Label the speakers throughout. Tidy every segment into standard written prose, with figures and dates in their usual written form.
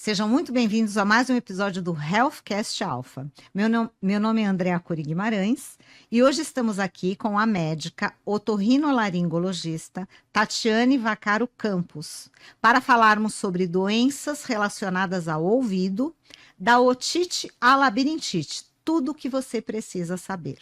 Speaker 1: Sejam muito bem-vindos a mais um episódio do Healthcast Alpha. Meu nome é Andréa Curi Guimarães e hoje estamos aqui com a médica otorrinolaringologista Tatiane Vaccaro Campos para falarmos sobre doenças relacionadas ao ouvido, da otite à labirintite, tudo o que você precisa saber.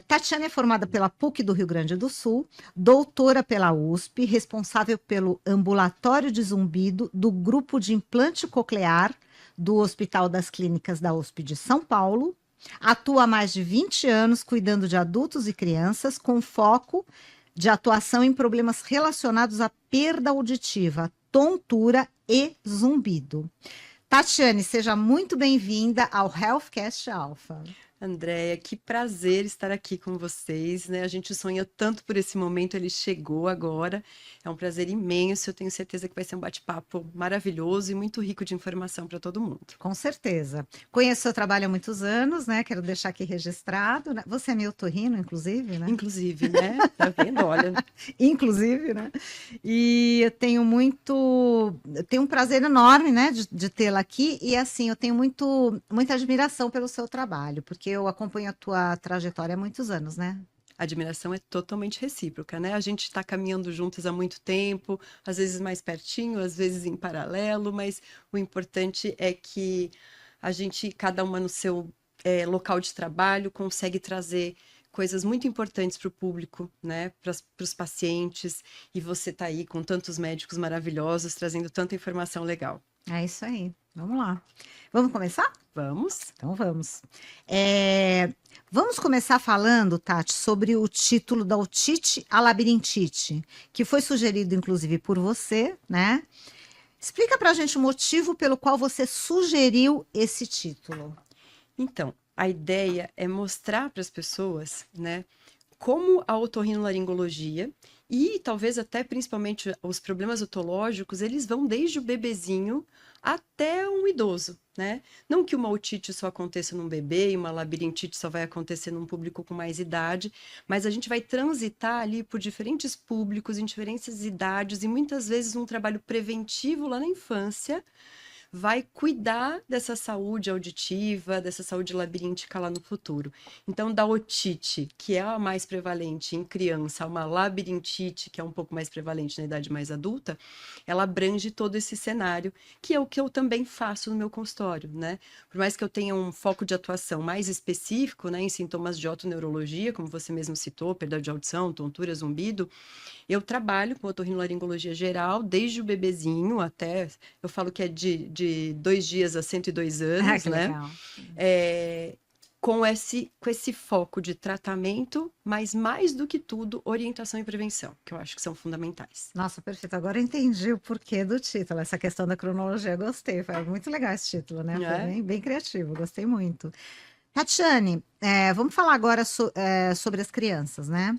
Speaker 1: Tatiane é formada pela PUC do Rio Grande do Sul, doutora pela USP, responsável pelo ambulatório de zumbido do grupo de implante coclear do Hospital das Clínicas da USP de São Paulo. Atua há mais de 20 anos cuidando de adultos e crianças, com foco de atuação em problemas relacionados à perda auditiva, tontura e zumbido. Tatiane, seja muito bem-vinda ao Healthcast Alpha.
Speaker 2: Andréia, que prazer estar aqui com vocês, né? A gente sonha tanto por esse momento, ele chegou agora. É um prazer imenso, eu tenho certeza que vai ser um bate-papo maravilhoso e muito rico de informação para todo mundo.
Speaker 1: Com certeza. Conheço seu trabalho há muitos anos, né? Quero deixar aqui registrado, né? Você é meu otorrino, inclusive, né?
Speaker 2: Inclusive, né? Tá vendo? Olha.
Speaker 1: Inclusive, né? E eu tenho um prazer enorme, né, de tê-la aqui. E assim, eu tenho muita admiração pelo seu trabalho, porque eu acompanho a tua trajetória há muitos anos, né?
Speaker 2: A admiração é totalmente recíproca, né? A gente está caminhando juntas há muito tempo, às vezes mais pertinho, às vezes em paralelo, mas o importante é que a gente, cada uma no seu local de trabalho, consegue trazer coisas muito importantes para o público, né? Para os pacientes, e você está aí com tantos médicos maravilhosos, trazendo tanta informação legal.
Speaker 1: É isso aí. Vamos lá. Vamos começar?
Speaker 2: Vamos?
Speaker 1: Então vamos. Vamos começar falando, Tati, sobre o título da otite à labirintite, que foi sugerido, inclusive, por você, né? Explica pra gente o motivo pelo qual você sugeriu esse título.
Speaker 2: Então, a ideia é mostrar para as pessoas, né, como a otorrinolaringologia e talvez até principalmente os problemas otológicos, eles vão desde o bebezinho até um idoso, né? Não que uma otite só aconteça num bebê e uma labirintite só vai acontecer num público com mais idade, mas a gente vai transitar ali por diferentes públicos, em diferentes idades e muitas vezes um trabalho preventivo lá na infância vai cuidar dessa saúde auditiva, dessa saúde labiríntica lá no futuro. Então, da otite, que é a mais prevalente em criança, uma labirintite, que é um pouco mais prevalente na idade mais adulta, ela abrange todo esse cenário, que é o que eu também faço no meu consultório, né? Por mais que eu tenha um foco de atuação mais específico, né, em sintomas de otoneurologia, como você mesmo citou, perda de audição, tontura, zumbido, eu trabalho com otorrinolaringologia geral, desde o bebezinho até, eu falo que é de 2 dias a 102 anos,
Speaker 1: Que
Speaker 2: né?
Speaker 1: legal.
Speaker 2: Com esse foco de tratamento, mas mais do que tudo, orientação e prevenção, que eu acho que são fundamentais.
Speaker 1: Nossa, perfeito. Agora eu entendi o porquê do título, essa questão da cronologia. Gostei, foi muito legal esse título, né? Foi bem criativo, gostei muito. Tatiane, vamos falar agora sobre as crianças, né?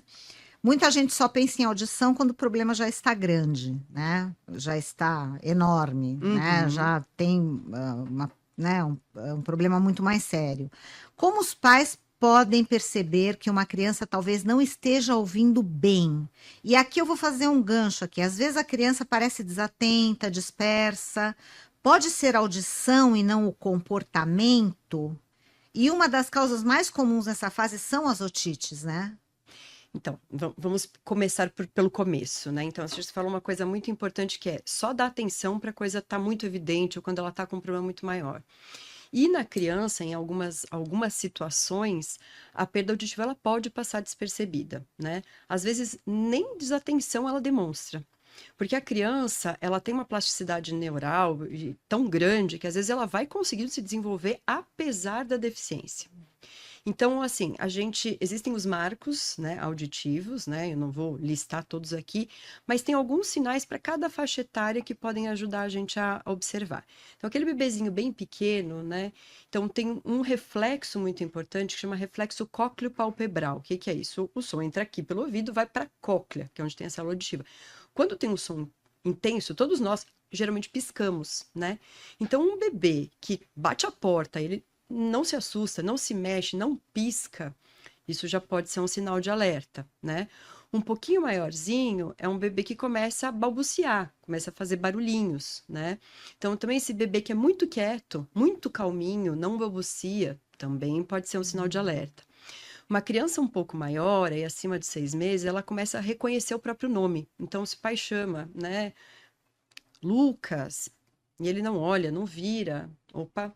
Speaker 1: Muita gente só pensa em audição quando o problema já está grande, né? Já está enorme, né? Já tem um problema muito mais sério. Como os pais podem perceber que uma criança talvez não esteja ouvindo bem? E aqui eu vou fazer um gancho aqui. Às vezes a criança parece desatenta, dispersa. Pode ser audição e não o comportamento? E uma das causas mais comuns nessa fase são as otites, né?
Speaker 2: Então, vamos começar pelo começo, né? Então, você falou uma coisa muito importante que é só dar atenção para a coisa estar muito evidente ou quando ela está com um problema muito maior. E na criança, em algumas situações, a perda auditiva ela pode passar despercebida, né? Às vezes, nem desatenção ela demonstra. Porque a criança, ela tem uma plasticidade neural tão grande que às vezes ela vai conseguindo se desenvolver apesar da deficiência. Então, assim, existem os marcos, né, auditivos, né, eu não vou listar todos aqui, mas tem alguns sinais para cada faixa etária que podem ajudar a gente a observar. Então, aquele bebezinho bem pequeno, né, então tem um reflexo muito importante que chama reflexo cócleo-palpebral. O que que é isso? O som entra aqui pelo ouvido, vai para a cóclea, que é onde tem a célula auditiva. Quando tem um som intenso, todos nós geralmente piscamos, né? Então, um bebê que bate a porta, ele não se assusta, não se mexe, não pisca, Isso já pode ser um sinal de alerta, né? Um pouquinho maiorzinho é um bebê que começa a balbuciar, começa a fazer barulhinhos, né? Então, também esse bebê que é muito quieto, muito calminho, não balbucia, também pode ser um sinal de alerta. Uma criança um pouco maior, aí acima de 6 meses, ela começa a reconhecer o próprio nome. Então, se o pai chama, né, Lucas, e ele não olha, não vira, opa,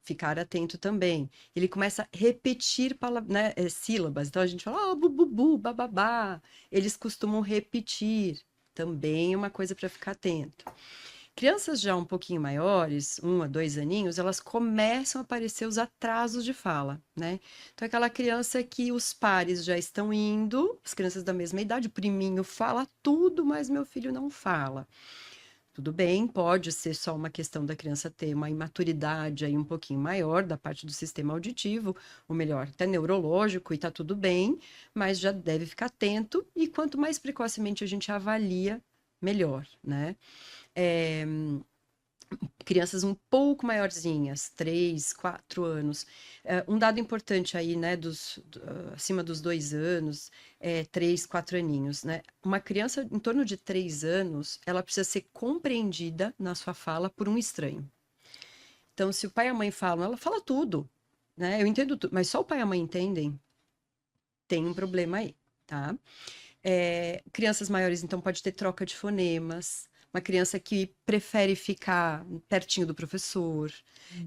Speaker 2: ficar atento também. Ele começa a repetir né, sílabas. Então, a gente fala, bububu, bababá. Eles costumam repetir. Também é uma coisa para ficar atento. Crianças já um pouquinho maiores, 1 a 2 aninhos, elas começam a aparecer os atrasos de fala, né? Então, é aquela criança que os pares já estão indo, as crianças da mesma idade, o priminho fala tudo, mas meu filho não fala. Tudo bem, pode ser só uma questão da criança ter uma imaturidade aí um pouquinho maior da parte do sistema auditivo, ou melhor, até neurológico, e tá tudo bem, mas já deve ficar atento, e quanto mais precocemente a gente avalia, melhor, né? Crianças um pouco maiorzinhas, 3, 4 anos. Um dado importante aí, né, acima dos 2 anos, 3, 4 aninhos, né? Uma criança em torno de 3 anos, ela precisa ser compreendida na sua fala por um estranho. Então, se o pai e a mãe falam, ela fala tudo, né? Eu entendo tudo, mas só o pai e a mãe entendem, tem um problema aí, tá? Crianças maiores, então, pode ter troca de fonemas. Uma criança que prefere ficar pertinho do professor,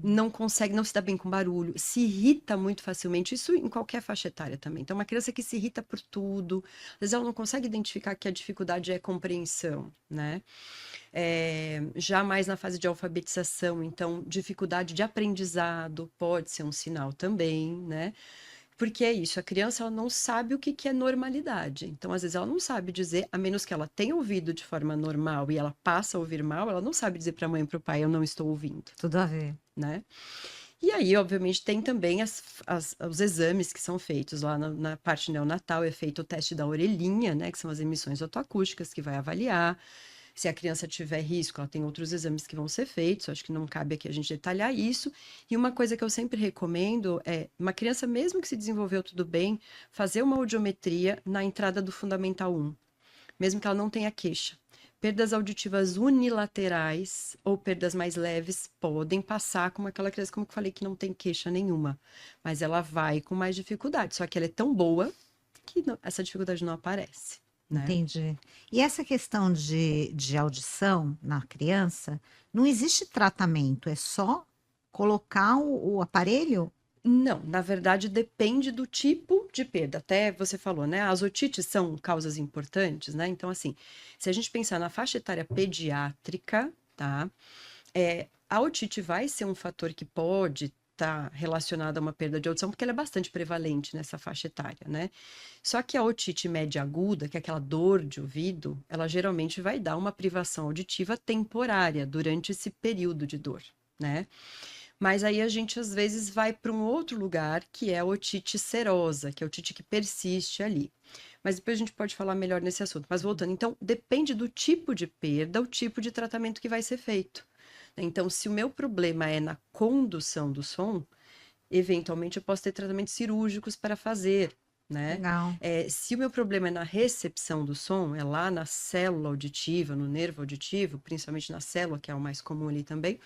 Speaker 2: não consegue, não se dá bem com barulho, se irrita muito facilmente, isso em qualquer faixa etária também. Então, uma criança que se irrita por tudo, às vezes ela não consegue identificar que a dificuldade é compreensão, né? Já mais na fase de alfabetização, então, dificuldade de aprendizado pode ser um sinal também, né? Porque é isso, a criança ela não sabe o que que é normalidade. Então, às vezes, ela não sabe dizer, a menos que ela tenha ouvido de forma normal e ela passa a ouvir mal, ela não sabe dizer para a mãe e para o pai, eu não estou ouvindo,
Speaker 1: Tudo a ver.
Speaker 2: né? E aí, obviamente, tem também os exames que são feitos lá na parte neonatal, é feito o teste da orelhinha, né? Que são as emissões otoacústicas, que vai avaliar. Se a criança tiver risco, ela tem outros exames que vão ser feitos, acho que não cabe aqui a gente detalhar isso. E uma coisa que eu sempre recomendo é, uma criança, mesmo que se desenvolveu tudo bem, fazer uma audiometria na entrada do Fundamental 1, mesmo que ela não tenha queixa. Perdas auditivas unilaterais ou perdas mais leves podem passar como aquela criança, como eu falei, que não tem queixa nenhuma, mas ela vai com mais dificuldade, só que ela é tão boa que essa dificuldade não aparece, né?
Speaker 1: Entendi. E essa questão de audição na criança, não existe tratamento, é só colocar o aparelho?
Speaker 2: Não, na verdade depende do tipo de perda. Até você falou, né? As otites são causas importantes, né? Então, assim, se a gente pensar na faixa etária pediátrica, tá? A otite vai ser um fator que pode estar relacionado a uma perda de audição, porque ela é bastante prevalente nessa faixa etária, né? Só que a otite média aguda, que é aquela dor de ouvido, ela geralmente vai dar uma privação auditiva temporária durante esse período de dor, né? Mas aí a gente às vezes vai para um outro lugar, que é a otite serosa, que é a otite que persiste ali. Mas depois a gente pode falar melhor nesse assunto. Mas voltando, então, depende do tipo de perda, o tipo de tratamento que vai ser feito. Então, se o meu problema é na condução do som, eventualmente eu posso ter tratamentos cirúrgicos para fazer, né?
Speaker 1: Legal.
Speaker 2: Se o meu problema é na recepção do som, é lá na célula auditiva, no nervo auditivo, principalmente na célula, que é o mais comum ali também,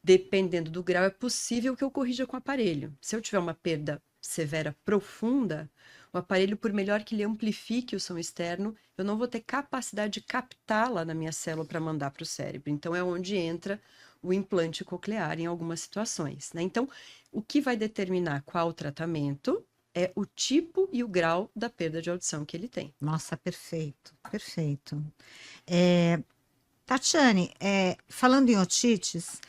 Speaker 2: dependendo do grau, é possível que eu corrija com o aparelho. Se eu tiver uma perda severa profunda, o aparelho, por melhor que ele amplifique o som externo, eu não vou ter capacidade de captá-la na minha célula para mandar para o cérebro. Então, é onde entra o implante coclear em algumas situações, né? Então, o que vai determinar qual o tratamento é o tipo e o grau da perda de audição que ele tem.
Speaker 1: Nossa, perfeito, perfeito. Tatiane, falando em otites,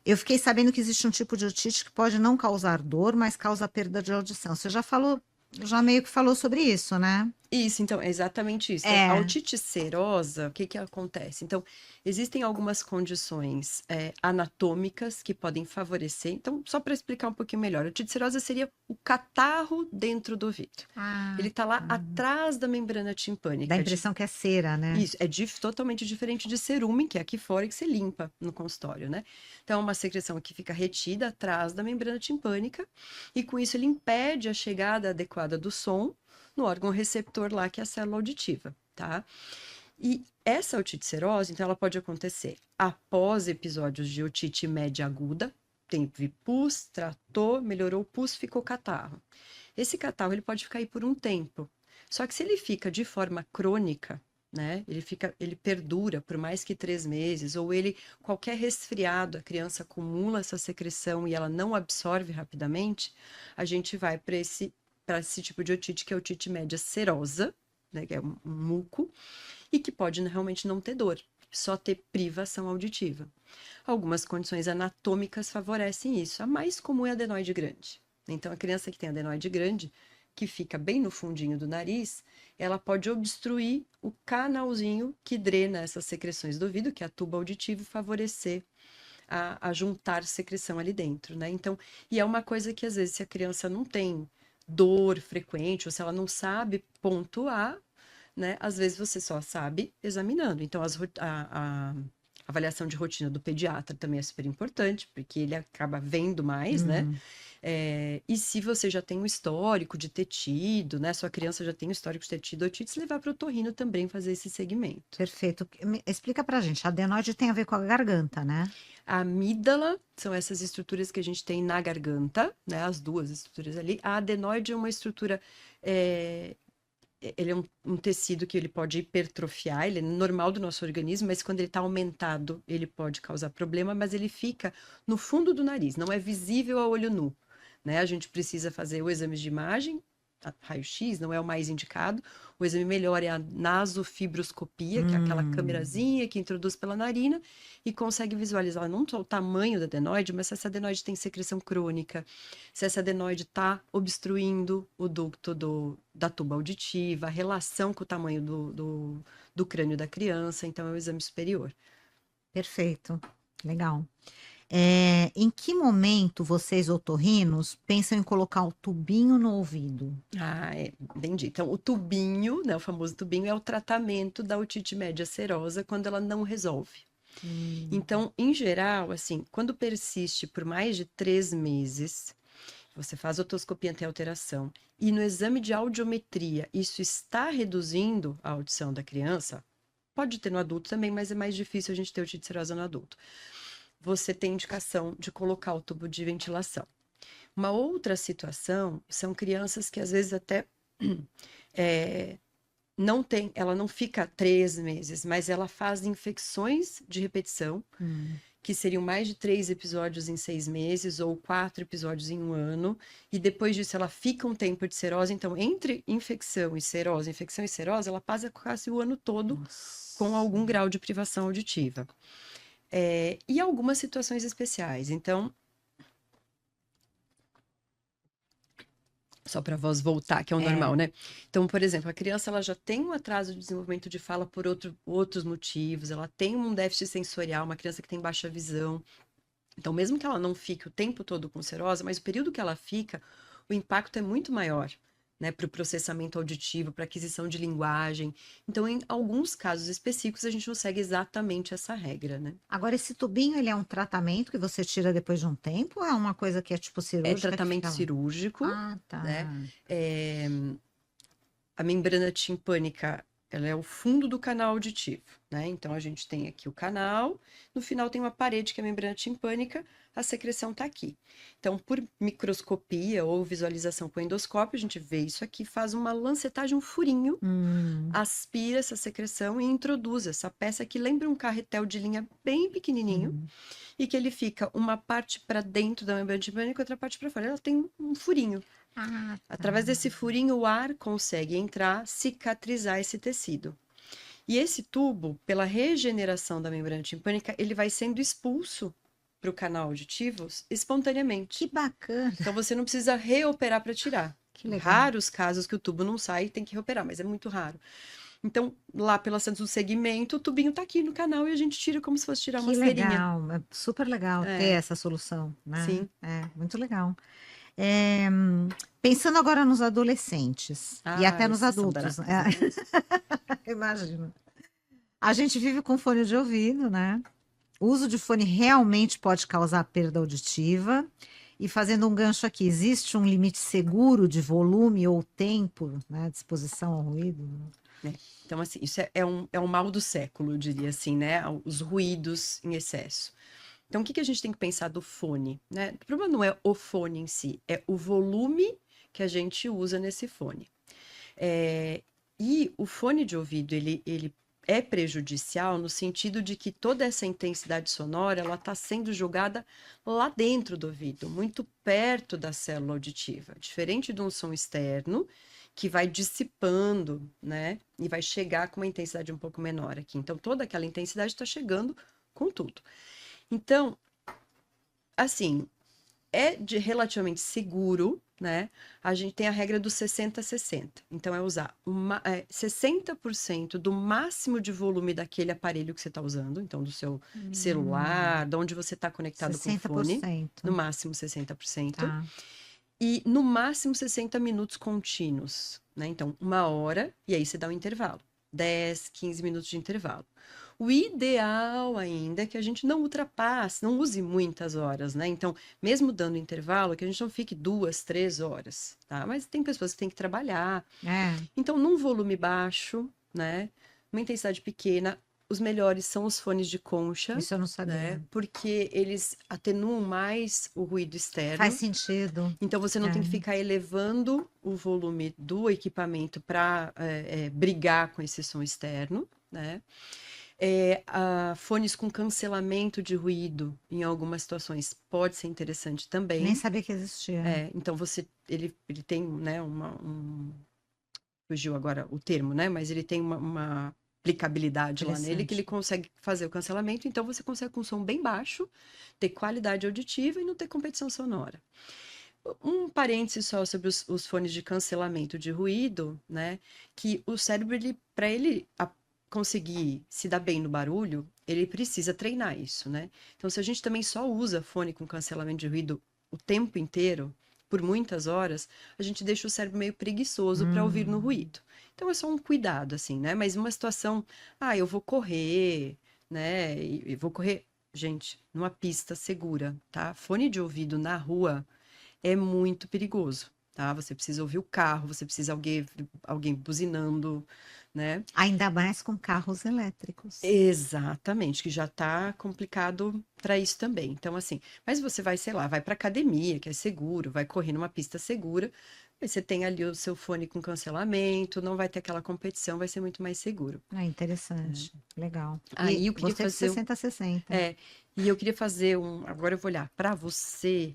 Speaker 1: eu fiquei sabendo que existe um tipo de otite que pode não causar dor, mas causa perda de audição. Você já falou, já meio que falou sobre isso, né?
Speaker 2: Isso, então, é exatamente isso. Então, a
Speaker 1: É.
Speaker 2: otite serosa, o que que acontece? Então, existem algumas condições anatômicas que podem favorecer. Então, só para explicar um pouquinho melhor, a otite serosa seria o catarro dentro do ouvido.
Speaker 1: Ah,
Speaker 2: Ele está lá atrás da membrana timpânica.
Speaker 1: dá a impressão que é cera, né?
Speaker 2: Isso, é totalmente diferente de cerumen, que é aqui fora e que você limpa no consultório, né? Então, é uma secreção que fica retida atrás da membrana timpânica, e com isso ele impede a chegada adequada do som no órgão receptor lá, que é a célula auditiva, tá? E essa otite serose, então, ela pode acontecer após episódios de otite média aguda, teve pus, tratou, melhorou o pus, ficou catarro. Esse catarro, ele pode ficar aí por um tempo. Só que se ele fica de forma crônica, né, ele perdura por mais que 3 meses, ou qualquer resfriado, a criança acumula essa secreção e ela não absorve rapidamente, a gente vai para esse tipo de otite, que é a otite média serosa, né, que é um muco, e que pode realmente não ter dor, só ter privação auditiva. Algumas condições anatômicas favorecem isso. A mais comum é a adenoide grande. Então, a criança que tem adenoide grande, que fica bem no fundinho do nariz, ela pode obstruir o canalzinho que drena essas secreções do ouvido, que é a tuba auditiva, e favorecer a juntar secreção ali dentro, né? Então, e é uma coisa que às vezes, se a criança não tem dor frequente, ou se ela não sabe pontuar, né? Às vezes você só sabe examinando. Então, a avaliação de rotina do pediatra também é super importante, porque ele acaba vendo mais, né? E se você já tem um histórico de ter tido, né? Sua criança já tem um histórico de ter tido otite, levar para o otorrino também fazer esse segmento.
Speaker 1: Perfeito. Explica pra gente, a adenoide tem a ver com a garganta, né?
Speaker 2: A amígdala são essas estruturas que a gente tem na garganta, né? As duas estruturas ali. A adenoide é uma estrutura... Ele é um tecido que ele pode hipertrofiar, ele é normal do nosso organismo, mas quando ele está aumentado, ele pode causar problema, mas ele fica no fundo do nariz, não é visível a olho nu, né? A gente precisa fazer o exame de imagem, raio-x não é o mais indicado, o exame melhor é a nasofibroscopia, que é aquela câmerazinha que introduz pela narina e consegue visualizar não só o tamanho da adenoide, mas se essa adenoide tem secreção crônica, se essa adenoide está obstruindo o ducto da tuba auditiva, a relação com o tamanho do crânio da criança, então é o exame superior.
Speaker 1: Perfeito. Legal. Em que momento vocês, otorrinos, pensam em colocar o tubinho no ouvido?
Speaker 2: Entendi. Então, o tubinho, né, o famoso tubinho, é o tratamento da otite média serosa quando ela não resolve. Então, em geral, assim, quando persiste por mais de 3 meses, você faz otoscopia anti-alteração, e no exame de audiometria isso está reduzindo a audição da criança, pode ter no adulto também, mas é mais difícil a gente ter otite serosa no adulto. Você tem indicação de colocar o tubo de ventilação. Uma outra situação são crianças que às vezes até ela não fica 3 meses, mas ela faz infecções de repetição, que seriam mais de 3 episódios em 6 meses ou 4 episódios em 1 ano, e depois disso ela fica um tempo de serose. Então, entre infecção e serose, ela passa quase o ano todo com algum grau de privação auditiva. E algumas situações especiais. Então, só para a voz voltar, que é o normal, né? Então, por exemplo, a criança ela já tem um atraso de desenvolvimento de fala por outros motivos, ela tem um déficit sensorial, uma criança que tem baixa visão. Então, mesmo que ela não fique o tempo todo com serose, mas o período que ela fica, o impacto é muito maior, né, para o processamento auditivo, para aquisição de linguagem. Então, em alguns casos específicos, a gente não segue exatamente essa regra, né?
Speaker 1: Agora, esse tubinho, ele é um tratamento que você tira depois de um tempo ou é uma coisa que é tipo cirúrgica?
Speaker 2: É tratamento cirúrgico,
Speaker 1: Ah, tá.
Speaker 2: né? A membrana timpânica, ela é o fundo do canal auditivo, né? Então, a gente tem aqui o canal, no final tem uma parede que é a membrana timpânica, a secreção está aqui. Então, por microscopia ou visualização com endoscópio, a gente vê isso aqui, faz uma lancetagem, um furinho, aspira essa secreção e introduz essa peça que lembra um carretel de linha bem pequenininho, e que ele fica uma parte para dentro da membrana timpânica e outra parte para fora. Ela tem um furinho.
Speaker 1: Ah, tá.
Speaker 2: Através desse furinho, o ar consegue entrar, cicatrizar esse tecido. E esse tubo, pela regeneração da membrana timpânica, ele vai sendo expulso para o canal auditivo espontaneamente.
Speaker 1: Que bacana.
Speaker 2: Então, você não precisa reoperar para tirar.
Speaker 1: Que legal.
Speaker 2: Raros casos que o tubo não sai, tem que reoperar, mas é muito raro. Então, lá pela centro do segmento, o tubinho tá aqui no canal e a gente tira como se fosse tirar uma
Speaker 1: Que
Speaker 2: cerinha.
Speaker 1: legal, é super legal ter essa solução, né?
Speaker 2: Sim.
Speaker 1: Muito legal. Pensando agora nos adolescentes e até nos
Speaker 2: esses são
Speaker 1: adultos,
Speaker 2: baratos,
Speaker 1: imagino. A gente vive com fone de ouvido, né? O uso de fone realmente pode causar perda auditiva. E fazendo um gancho aqui, existe um limite seguro de volume ou tempo, né, de exposição ao ruído?
Speaker 2: né? Então, assim, isso é um mal do século, eu diria assim, né? Os ruídos em excesso. Então, o que que a gente tem que pensar do fone, né? O problema não é o fone em si, é o volume que a gente usa nesse fone. É, e o fone de ouvido, ele é prejudicial no sentido de que toda essa intensidade sonora, ela está sendo jogada lá dentro do ouvido, muito perto da célula auditiva, diferente de um som externo, que vai dissipando, né? E vai chegar com uma intensidade um pouco menor aqui. Então, toda aquela intensidade está chegando com tudo. Então, assim, relativamente seguro, né? A gente tem a regra do 60-60. Então, é usar 60% do máximo de volume daquele aparelho que você está usando, então do seu celular, de onde você está conectado com o fone,
Speaker 1: 60%.
Speaker 2: no máximo 60%,
Speaker 1: Tá.
Speaker 2: e no máximo 60 minutos contínuos, né? Então, 1 hora, e aí você dá um intervalo. 10, 15 minutos de intervalo. O ideal ainda é que a gente não ultrapasse, não use muitas horas, né? Então, mesmo dando intervalo, que a gente não fique 2, 3 horas, tá? Mas tem pessoas que têm que trabalhar.
Speaker 1: É,
Speaker 2: Então, num volume baixo, né? Uma intensidade pequena, os melhores são os fones de concha,
Speaker 1: isso eu não
Speaker 2: né?
Speaker 1: sabia.
Speaker 2: Porque eles atenuam mais o ruído
Speaker 1: Faz
Speaker 2: externo.
Speaker 1: sentido.
Speaker 2: Então, você não tem que
Speaker 1: É.
Speaker 2: ficar elevando o volume do equipamento para brigar com esse som externo, né? Fones com cancelamento de ruído, em algumas situações, pode ser interessante
Speaker 1: Nem
Speaker 2: também.
Speaker 1: sabia que existia.
Speaker 2: Então, ele tem, né, fugiu agora o termo, né? Mas ele tem uma aplicabilidade lá nele que ele
Speaker 1: Interessante.
Speaker 2: consegue fazer o cancelamento. Então, você consegue com um som bem baixo, ter qualidade auditiva e não ter competição sonora. Um parêntese só sobre os fones de cancelamento de ruído, né? Que o cérebro, para ele conseguir se dar bem no barulho, ele precisa treinar isso, né? Então, se a gente também só usa fone com cancelamento de ruído o tempo inteiro, por muitas horas, a gente deixa o cérebro meio preguiçoso para ouvir no ruído. Então, é só um cuidado, assim, né? Mas uma situação, eu vou correr, né? E vou correr, gente, numa pista segura, tá? Fone de ouvido na rua é muito perigoso, tá? Você precisa ouvir o carro, você precisa alguém buzinando, né?
Speaker 1: Ainda mais com carros elétricos.
Speaker 2: Exatamente, que já tá complicado para isso também. Então, assim, mas você vai, sei lá, vai para academia, que é seguro, vai correr numa pista segura, aí você tem ali o seu fone com cancelamento, não vai ter aquela competição, vai ser muito mais seguro.
Speaker 1: É interessante. Legal. E
Speaker 2: Aí eu queria
Speaker 1: gostei do
Speaker 2: fazer,
Speaker 1: 60-60.
Speaker 2: é, e eu queria fazer agora eu vou olhar para você,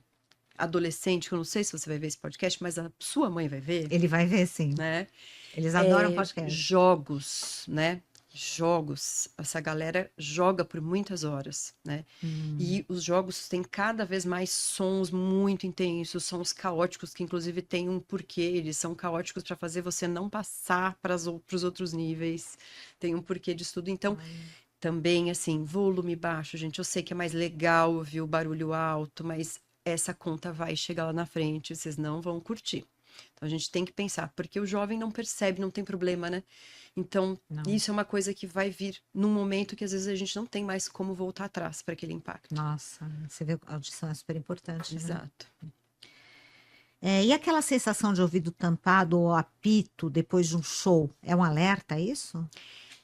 Speaker 2: adolescente, que eu não sei se você vai ver esse podcast, mas a sua mãe vai ver,
Speaker 1: Ele vai ver, sim.
Speaker 2: né?
Speaker 1: Eles adoram podcast.
Speaker 2: Jogos, né? Jogos. Essa galera joga por muitas horas, né? E os jogos têm cada vez mais sons muito intensos, sons caóticos, que inclusive têm um porquê. Eles são caóticos para fazer você não passar para os outros níveis. Tem um porquê disso tudo. Então, também, assim, volume baixo, gente. Eu sei que é mais legal ouvir o barulho alto, mas essa conta vai chegar lá na frente, vocês não vão curtir. Então a gente tem que pensar, porque o jovem não percebe, não tem problema, né? Então,
Speaker 1: Não.
Speaker 2: isso é uma coisa que vai vir num momento que às vezes a gente não tem mais como voltar atrás para aquele impacto.
Speaker 1: Nossa, você vê, a audição é super importante, né?
Speaker 2: Exato.
Speaker 1: E aquela sensação de ouvido tampado ou apito depois de um show, é um alerta, é isso?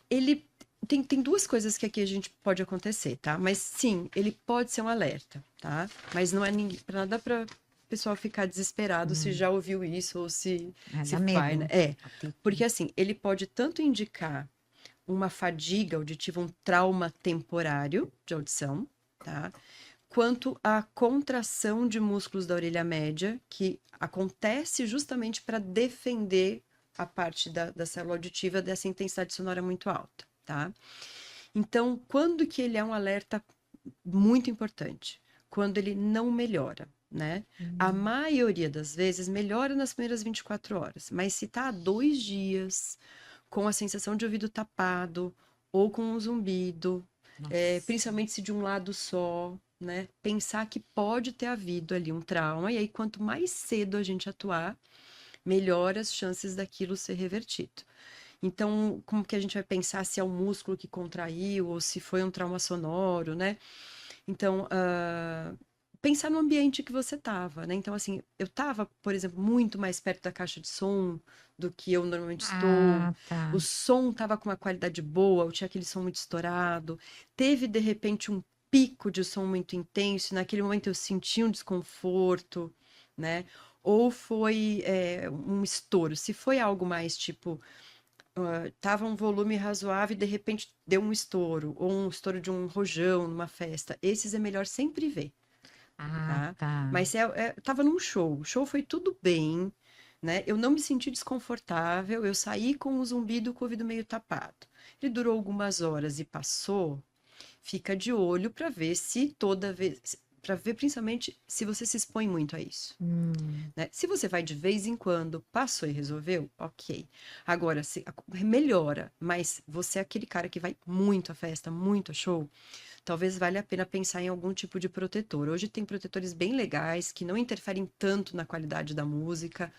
Speaker 2: Ele tem duas coisas que aqui a gente pode acontecer, tá? Mas sim, ele pode ser um alerta, tá? Mas não é para nada para o pessoal ficar desesperado se já ouviu isso ou se
Speaker 1: Dá
Speaker 2: vai,
Speaker 1: medo.
Speaker 2: né? Porque assim, ele pode tanto indicar uma fadiga auditiva, um trauma temporário de audição, tá? Quanto a contração de músculos da orelha média, que acontece justamente para defender a parte da célula auditiva dessa intensidade sonora muito alta, tá? Então, quando que ele é um alerta muito importante? Quando ele não melhora, né? A maioria das vezes melhora nas primeiras 24 horas, mas se tá há 2 dias com a sensação de ouvido tapado ou com um zumbido, principalmente se de um lado só, né? Pensar que pode ter havido ali um trauma, e aí quanto mais cedo a gente atuar, melhor as chances daquilo ser revertido. Então, como que a gente vai pensar se é o músculo que contraiu ou se foi um trauma sonoro, né? Então, pensar no ambiente que você estava, né? Então, assim, eu estava, por exemplo, muito mais perto da caixa de som do que eu normalmente estou.
Speaker 1: Ah, tá.
Speaker 2: O som estava com uma qualidade boa, eu tinha aquele som muito estourado. Teve, de repente, um pico de som muito intenso, e naquele momento eu senti um desconforto, né? Ou foi um estouro. Se foi algo mais tipo, tava um volume razoável e de repente deu um estouro, ou um estouro de um rojão numa festa, esses é melhor sempre ver,
Speaker 1: Ah,
Speaker 2: tá?
Speaker 1: tá.
Speaker 2: Mas tava num show, o show foi tudo bem, né? Eu não me senti desconfortável, eu saí com o zumbido com o ouvido meio tapado. Ele durou algumas horas e passou. Fica de olho para ver se toda vez, para ver principalmente se você se expõe muito a isso,
Speaker 1: Hum.
Speaker 2: né? Se você vai de vez em quando, passou e resolveu, ok. Agora, se melhora, mas você é aquele cara que vai muito à festa, muito a show, talvez valha a pena pensar em algum tipo de protetor. Hoje tem protetores bem legais que não interferem tanto na qualidade da música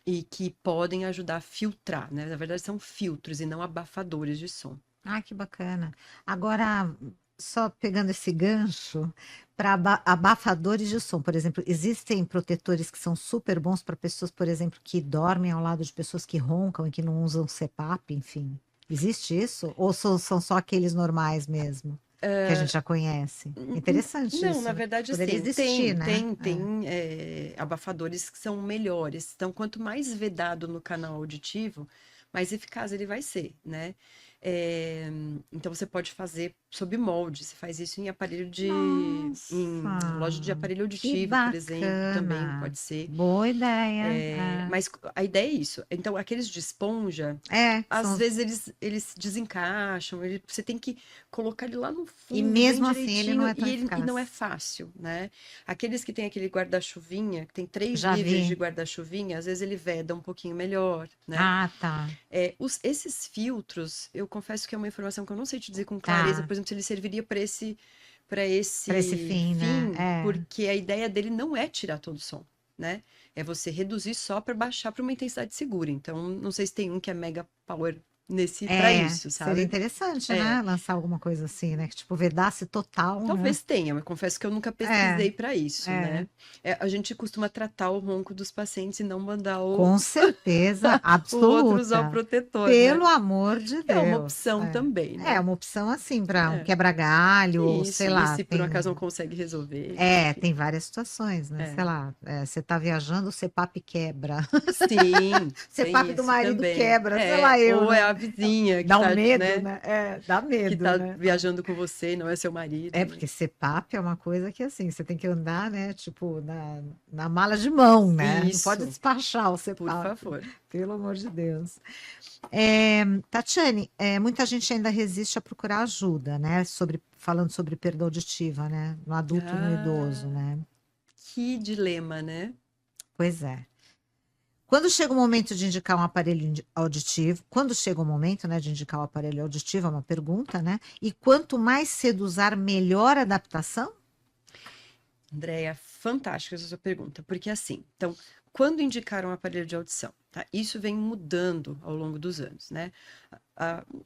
Speaker 2: e que podem ajudar a filtrar, né? Na verdade, são filtros e não abafadores de som.
Speaker 1: Ah, que bacana. Agora, só pegando esse gancho, para abafadores de som, por exemplo, existem protetores que são super bons para pessoas, por exemplo, que dormem ao lado de pessoas que roncam e que não usam CPAP, enfim. Existe isso? Ou são só aqueles normais mesmo, que a gente já conhece? Interessante
Speaker 2: Não,
Speaker 1: isso,
Speaker 2: na
Speaker 1: né?
Speaker 2: verdade,
Speaker 1: Poderia
Speaker 2: assim,
Speaker 1: existir, né?
Speaker 2: abafadores que são melhores. Então, quanto mais vedado no canal auditivo, mais eficaz ele vai ser, né? É, então, você pode fazer sob molde. Você faz isso em em loja de
Speaker 1: Nossa,
Speaker 2: aparelho
Speaker 1: que
Speaker 2: auditivo, por exemplo, também
Speaker 1: bacana.
Speaker 2: pode ser.
Speaker 1: Boa ideia.
Speaker 2: Mas a ideia é isso. Então, aqueles de esponja, às
Speaker 1: São.
Speaker 2: vezes eles desencaixam, você tem que colocar ele lá no
Speaker 1: E
Speaker 2: fundo, bem
Speaker 1: mesmo assim ele não
Speaker 2: direitinho,
Speaker 1: é tão
Speaker 2: e não é
Speaker 1: eficaz.
Speaker 2: fácil, né? Aqueles que tem aquele guarda-chuvinha, que tem 3
Speaker 1: Já
Speaker 2: níveis de
Speaker 1: vi.
Speaker 2: guarda-chuvinha, às vezes ele veda um pouquinho melhor, né?
Speaker 1: Ah, tá.
Speaker 2: Esses filtros, eu confesso que é uma informação que eu não sei te dizer com clareza,
Speaker 1: Tá.
Speaker 2: por exemplo, se ele serviria para
Speaker 1: Para esse
Speaker 2: esse
Speaker 1: fim, né?
Speaker 2: fim, porque a ideia dele não é tirar todo o som, né? É você reduzir só para baixar para uma intensidade segura. Então, não sei se tem um que é mega power nesse para isso,
Speaker 1: Seria
Speaker 2: sabe?
Speaker 1: interessante,
Speaker 2: É,
Speaker 1: né? Lançar alguma coisa assim, né? Que tipo, vedasse total, né?
Speaker 2: talvez tenha, mas confesso que eu nunca
Speaker 1: É,
Speaker 2: pesquisei para isso,
Speaker 1: é.
Speaker 2: né? A gente costuma tratar o ronco dos pacientes e não mandar
Speaker 1: Com certeza
Speaker 2: o outro usar o
Speaker 1: absoluta.
Speaker 2: protetor, né?
Speaker 1: Pelo amor de
Speaker 2: É uma
Speaker 1: Deus.
Speaker 2: opção também,
Speaker 1: É
Speaker 2: né?
Speaker 1: uma opção assim para um
Speaker 2: É.
Speaker 1: quebra-galho, ou sei
Speaker 2: Isso, e
Speaker 1: lá,
Speaker 2: se por um
Speaker 1: tem.
Speaker 2: acaso não consegue resolver,
Speaker 1: É,
Speaker 2: enfim.
Speaker 1: tem várias situações, né? Sei
Speaker 2: É.
Speaker 1: lá, você tá viajando, o CPAP quebra.
Speaker 2: Sim, tem
Speaker 1: CPAP do
Speaker 2: isso
Speaker 1: marido
Speaker 2: também.
Speaker 1: quebra, sei lá eu,
Speaker 2: Ou é
Speaker 1: né?
Speaker 2: a vizinha que
Speaker 1: Dá um
Speaker 2: tá,
Speaker 1: medo,
Speaker 2: né,
Speaker 1: né? É, dá
Speaker 2: que
Speaker 1: medo,
Speaker 2: tá
Speaker 1: né?
Speaker 2: viajando com você e não é seu marido,
Speaker 1: É,
Speaker 2: né?
Speaker 1: porque CPAP é uma coisa que, assim, você tem que andar, né? Tipo, na mala de mão, né? Não pode
Speaker 2: Isso,
Speaker 1: despachar o
Speaker 2: por
Speaker 1: CPAP,
Speaker 2: favor.
Speaker 1: pelo amor de Deus. É, Tatiane, muita gente ainda resiste a procurar ajuda, né? Falando sobre perda auditiva, né? No adulto e no idoso,
Speaker 2: Ah,
Speaker 1: né?
Speaker 2: que dilema, né?
Speaker 1: Pois é. Quando chega o momento de indicar um aparelho auditivo, quando chega o momento, né, de indicar o aparelho auditivo, é uma pergunta, né? E quanto mais cedo usar, melhor adaptação?
Speaker 2: Andréia, fantástica essa sua pergunta, porque assim, então, quando indicaram um aparelho de audição, tá? Isso vem mudando ao longo dos anos, né?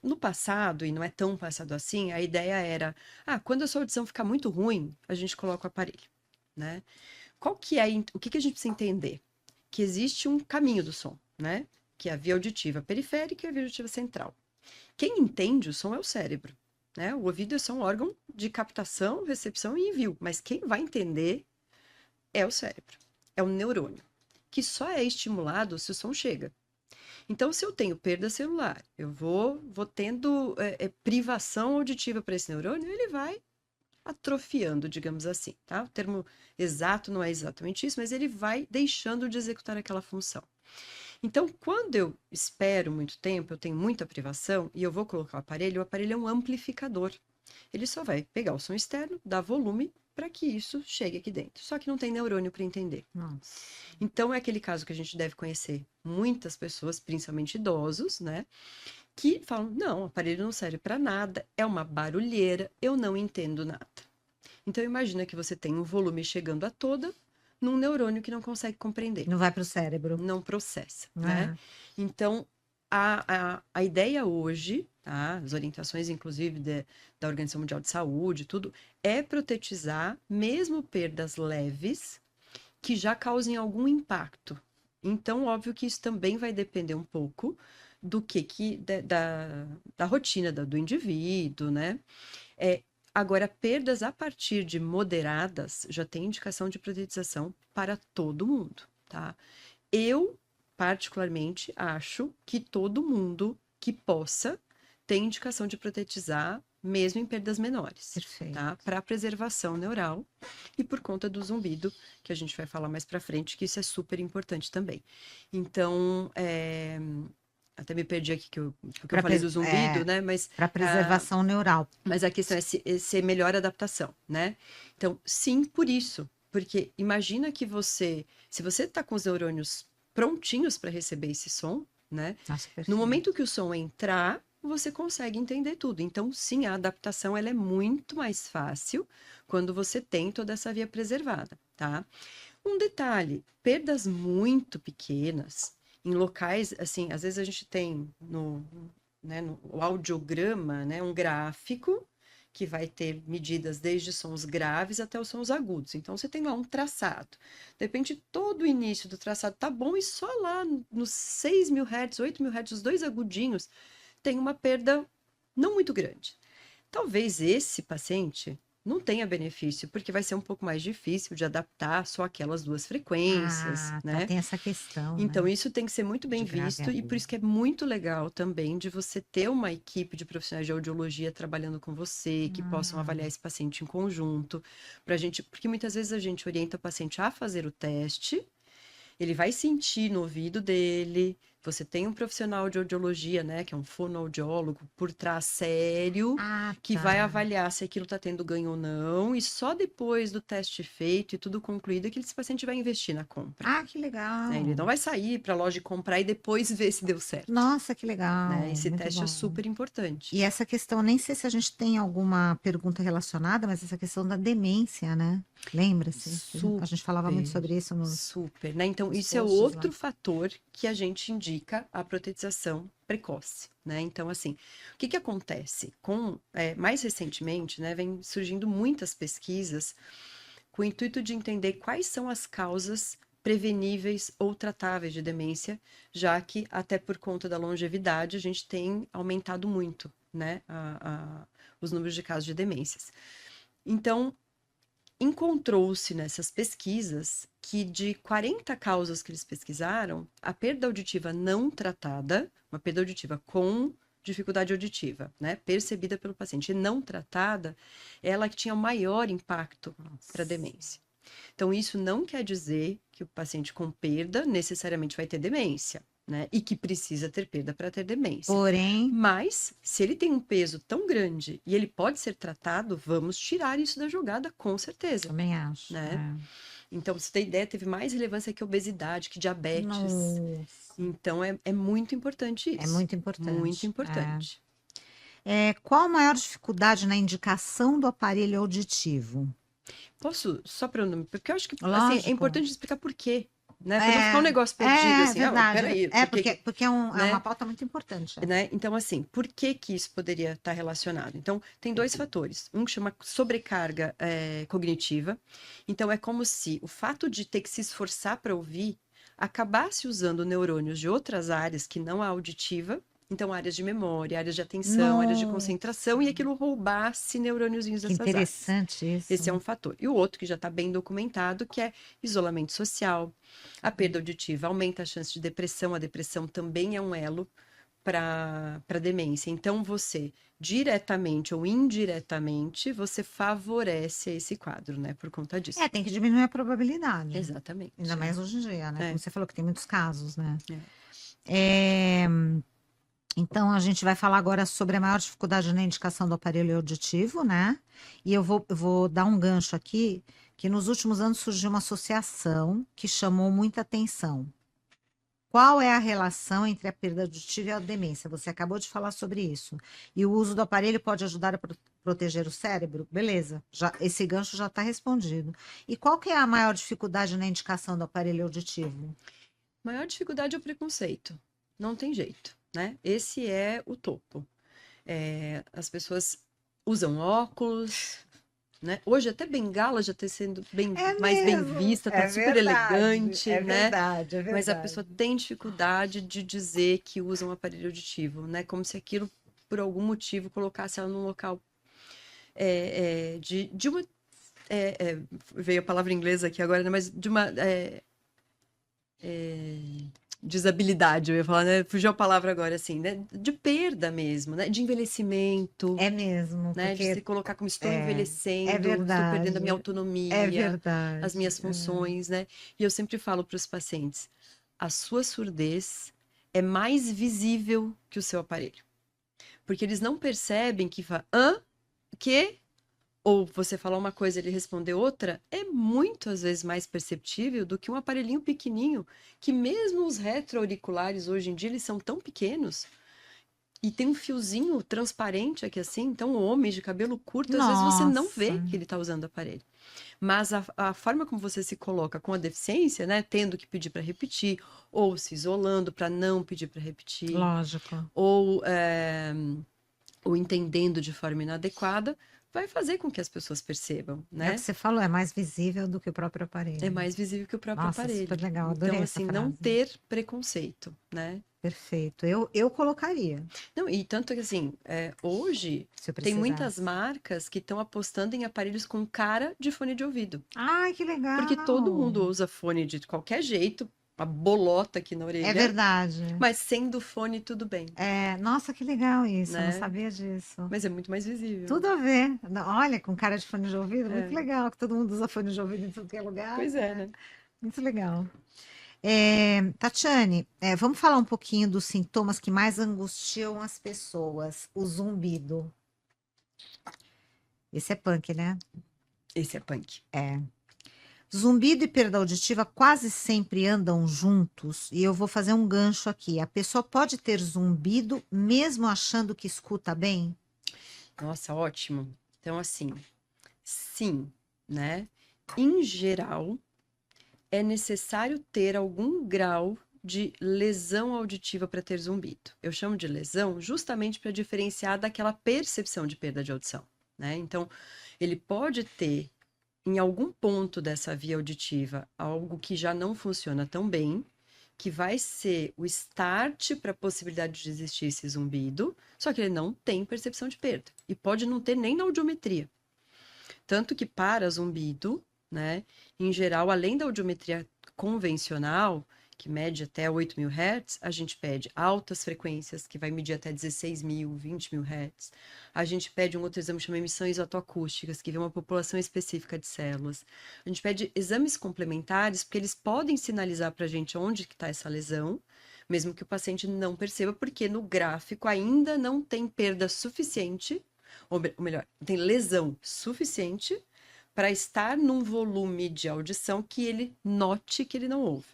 Speaker 2: No passado, e não é tão passado assim, a ideia era, quando a sua audição ficar muito ruim, a gente coloca o aparelho, né? Qual que é, o que que a gente precisa entender? Que existe um caminho do som, né? Que é a via auditiva periférica e a via auditiva central. Quem entende o som é o cérebro, né? O ouvido é só um órgão de captação, recepção e envio, mas quem vai entender é o cérebro, é o neurônio, que só é estimulado se o som chega. Então, se eu tenho perda celular, eu vou tendo privação auditiva para esse neurônio, ele vai atrofiando, digamos assim, tá? O termo exato não é exatamente isso, mas ele vai deixando de executar aquela função. Então, quando eu espero muito tempo, eu tenho muita privação e eu vou colocar o aparelho é um amplificador. Ele só vai pegar o som externo, dar volume para que isso chegue aqui dentro. Só que não tem neurônio para entender.
Speaker 1: Nossa.
Speaker 2: Então, é aquele caso que a gente deve conhecer muitas pessoas, principalmente idosos, né? Que falam: não, o aparelho não serve para nada, é uma barulheira, eu não entendo nada. Então, imagina que você tem um volume chegando a toda num neurônio que não consegue compreender,
Speaker 1: Não vai para o cérebro.
Speaker 2: não processa, né?
Speaker 1: É.
Speaker 2: Então, a ideia hoje, tá? As orientações, inclusive, da Organização Mundial de Saúde, tudo, é protetizar mesmo perdas leves que já causem algum impacto. Então, óbvio que isso também vai depender um pouco do da rotina do indivíduo, né? Agora, perdas a partir de moderadas já tem indicação de protetização para todo mundo, tá? Eu, particularmente, acho que todo mundo que possa tem indicação de protetizar, mesmo em perdas menores.
Speaker 1: Perfeito.
Speaker 2: Tá? Para preservação neural e por conta do zumbido, que a gente vai falar mais para frente, que isso é super importante também. Então, até me perdi aqui porque eu falei do zumbido, né? Mas
Speaker 1: para preservação neural.
Speaker 2: Mas a questão é ser melhor adaptação, né? Então, sim, por isso. Porque imagina que se você está com os neurônios prontinhos para receber esse som, né?
Speaker 1: Nossa,
Speaker 2: No momento que o som entrar, você consegue entender tudo. Então, sim, a adaptação ela é muito mais fácil quando você tem toda essa via preservada, tá? Um detalhe, perdas muito pequenas, em locais, assim, às vezes a gente tem no audiograma, né, um gráfico que vai ter medidas desde sons graves até os sons agudos. Então, você tem lá um traçado. De repente, todo o início do traçado tá bom e só lá nos 6.000 Hz, 8.000 Hz, os dois agudinhos, tem uma perda não muito grande. Talvez esse paciente não tenha benefício, porque vai ser um pouco mais difícil de adaptar só aquelas duas frequências, né?
Speaker 1: Tá, tem essa questão,
Speaker 2: Então,
Speaker 1: né?
Speaker 2: isso tem que ser muito bem visto, e por isso que é muito legal também de você ter uma equipe de profissionais de audiologia trabalhando com você, que possam avaliar esse paciente em conjunto, pra gente, porque muitas vezes a gente orienta o paciente a fazer o teste, ele vai sentir no ouvido dele. Você tem um profissional de audiologia, né, que é um fonoaudiólogo por trás sério, que vai avaliar se aquilo está tendo ganho ou não, e só depois do teste feito e tudo concluído é que esse paciente vai investir na compra.
Speaker 1: Que legal!
Speaker 2: Né? Ele não vai sair para a loja e comprar e depois ver se deu certo.
Speaker 1: Nossa, que legal!
Speaker 2: Né? Esse
Speaker 1: muito
Speaker 2: teste
Speaker 1: bom.
Speaker 2: é super importante.
Speaker 1: E essa questão, nem sei se a gente tem alguma pergunta relacionada, mas essa questão da demência, né? Lembra-se? A gente falava muito sobre isso no.
Speaker 2: Super, né? Então, isso é outro fator que a gente indica a protetização precoce, né? Então, assim, o que acontece? Mais recentemente, né, vem surgindo muitas pesquisas com o intuito de entender quais são as causas preveníveis ou tratáveis de demência, já que, até por conta da longevidade, a gente tem aumentado muito, né, os números de casos de demências. Então, encontrou-se nessas pesquisas que de 40 causas que eles pesquisaram, a perda auditiva não tratada, uma perda auditiva com dificuldade auditiva, né, percebida pelo paciente e não tratada, ela que tinha o maior impacto para a demência. Então, isso não quer dizer que o paciente com perda necessariamente vai ter demência, né? E que precisa ter perda para ter demência.
Speaker 1: Porém,
Speaker 2: mas se ele tem um peso tão grande e ele pode ser tratado, vamos tirar isso da jogada, com certeza.
Speaker 1: Também acho.
Speaker 2: Né? Então, pra você ter ideia, teve mais relevância que obesidade, que diabetes.
Speaker 1: Nossa.
Speaker 2: Então, é muito importante isso.
Speaker 1: É muito importante.
Speaker 2: Muito importante.
Speaker 1: Qual a maior dificuldade na indicação do aparelho auditivo?
Speaker 2: Posso, só para eu... Porque eu acho que assim, é importante explicar por quê. Né? Para não ficar um negócio perdido, assim,
Speaker 1: verdade.
Speaker 2: Peraí.
Speaker 1: Porque é uma pauta muito importante.
Speaker 2: Né? Então, assim, por que isso poderia estar relacionado? Então, tem dois fatores. Um que chama sobrecarga cognitiva. Então, é como se o fato de ter que se esforçar para ouvir acabasse usando neurônios de outras áreas que não a auditiva. Então, áreas de memória, áreas de atenção, áreas de concentração, e aquilo roubasse neurôniozinhos dessas áreas.
Speaker 1: Interessante isso.
Speaker 2: Esse é um fator. E o outro, que já está bem documentado, que é isolamento social. A perda auditiva aumenta a chance de depressão. A depressão também é um elo para demência. Então, você, diretamente ou indiretamente, você favorece esse quadro, né? Por conta disso.
Speaker 1: Tem que diminuir a probabilidade.
Speaker 2: Exatamente.
Speaker 1: Ainda mais hoje em dia, né? Como você falou, que tem muitos casos, né? Então, a gente vai falar agora sobre a maior dificuldade na indicação do aparelho auditivo, né? E eu vou dar um gancho aqui, que nos últimos anos surgiu uma associação que chamou muita atenção. Qual é a relação entre a perda auditiva e a demência? Você acabou de falar sobre isso. E o uso do aparelho pode ajudar a proteger o cérebro? Beleza, esse gancho já está respondido. E qual que é a maior dificuldade na indicação do aparelho auditivo?
Speaker 2: A maior dificuldade é o preconceito. Não tem jeito. né? Esse é o topo. As pessoas usam óculos, né? Hoje até bengala já está sendo
Speaker 1: É
Speaker 2: mais bem
Speaker 1: mesmo,
Speaker 2: vista, tá
Speaker 1: é
Speaker 2: super
Speaker 1: verdade,
Speaker 2: elegante,
Speaker 1: é
Speaker 2: né?
Speaker 1: verdade, é
Speaker 2: Mas a
Speaker 1: verdade.
Speaker 2: pessoa tem dificuldade de dizer que usa um aparelho auditivo, né? Como se aquilo, por algum motivo, colocasse ela num local de uma... veio a palavra inglesa aqui agora, né? Mas de uma desabilidade, eu ia falar, né? Fugiu a palavra agora, assim, né? De perda mesmo, né? De envelhecimento,
Speaker 1: É mesmo,
Speaker 2: né? De se
Speaker 1: porque
Speaker 2: colocar como estou
Speaker 1: é, é
Speaker 2: envelhecendo, estou perdendo a minha
Speaker 1: verdade, é
Speaker 2: autonomia, as
Speaker 1: verdade.
Speaker 2: minhas funções, né? E eu sempre falo para os pacientes, a sua surdez é mais visível que o seu aparelho. Porque eles não percebem que hã? Que? Ou você falar uma coisa e ele responder outra, é muito, às vezes, mais perceptível do que um aparelhinho pequenininho, que mesmo os retroauriculares, hoje em dia, eles são tão pequenos, e tem um fiozinho transparente aqui assim, então o homem de cabelo curto, às vezes você não
Speaker 1: Nossa,
Speaker 2: vê que ele está usando o aparelho. Mas a forma como você se coloca com a deficiência, né, tendo que pedir para repetir, ou se isolando para não pedir para repetir,
Speaker 1: lógico.
Speaker 2: ou entendendo de forma inadequada, vai fazer com que as pessoas percebam,
Speaker 1: É o que
Speaker 2: né?
Speaker 1: você falou, é mais visível do que o próprio
Speaker 2: É
Speaker 1: aparelho.
Speaker 2: mais visível que o próprio
Speaker 1: Nossa, super
Speaker 2: aparelho.
Speaker 1: legal,
Speaker 2: Então,
Speaker 1: adorei essa
Speaker 2: assim, não
Speaker 1: frase.
Speaker 2: ter preconceito, né?
Speaker 1: Perfeito. Eu colocaria,
Speaker 2: Não, e tanto que, assim, hoje
Speaker 1: se eu
Speaker 2: tem muitas
Speaker 1: precisasse.
Speaker 2: marcas que estão apostando em aparelhos com cara de fone de ouvido.
Speaker 1: Ai, que
Speaker 2: Porque todo
Speaker 1: legal!
Speaker 2: mundo usa fone de qualquer jeito, a bolota aqui na
Speaker 1: É
Speaker 2: orelha,
Speaker 1: verdade.
Speaker 2: mas sendo fone tudo bem,
Speaker 1: É, nossa, que legal isso, eu não
Speaker 2: né?
Speaker 1: sabia disso.
Speaker 2: Mas é muito mais visível.
Speaker 1: Tudo a ver. Olha, com cara de fone de ouvido, muito
Speaker 2: É,
Speaker 1: legal, que todo mundo usa fone de ouvido em tudo que é lugar.
Speaker 2: pois é, né?
Speaker 1: Muito legal. Tatiane, vamos falar um pouquinho dos sintomas que mais angustiam as pessoas. O zumbido. Esse é punk, né?
Speaker 2: Esse é punk.
Speaker 1: É. Zumbido e perda auditiva quase sempre andam juntos, e eu vou fazer um gancho aqui. A pessoa pode ter zumbido mesmo achando que escuta bem?
Speaker 2: Nossa, ótimo. Então, assim, sim, né? Em geral, é necessário ter algum grau de lesão auditiva para ter zumbido. Eu chamo de lesão justamente para diferenciar daquela percepção de perda de audição, né? Então, ele pode ter em algum ponto dessa via auditiva algo que já não funciona tão bem, que vai ser o start para a possibilidade de existir esse zumbido, só que ele não tem percepção de perda e pode não ter nem na audiometria. Tanto que para zumbido, né, em geral, além da audiometria convencional, que mede até 8.000 Hz, a gente pede altas frequências, que vai medir até 16.000, 20.000 Hz. A gente pede um outro exame que chama emissão isotoacústicas, que vê uma população específica de células. A gente pede exames complementares, porque eles podem sinalizar para a gente onde está essa lesão, mesmo que o paciente não perceba, porque no gráfico ainda não tem perda suficiente, ou melhor, tem lesão suficiente para estar num volume de audição que ele note que ele não ouve,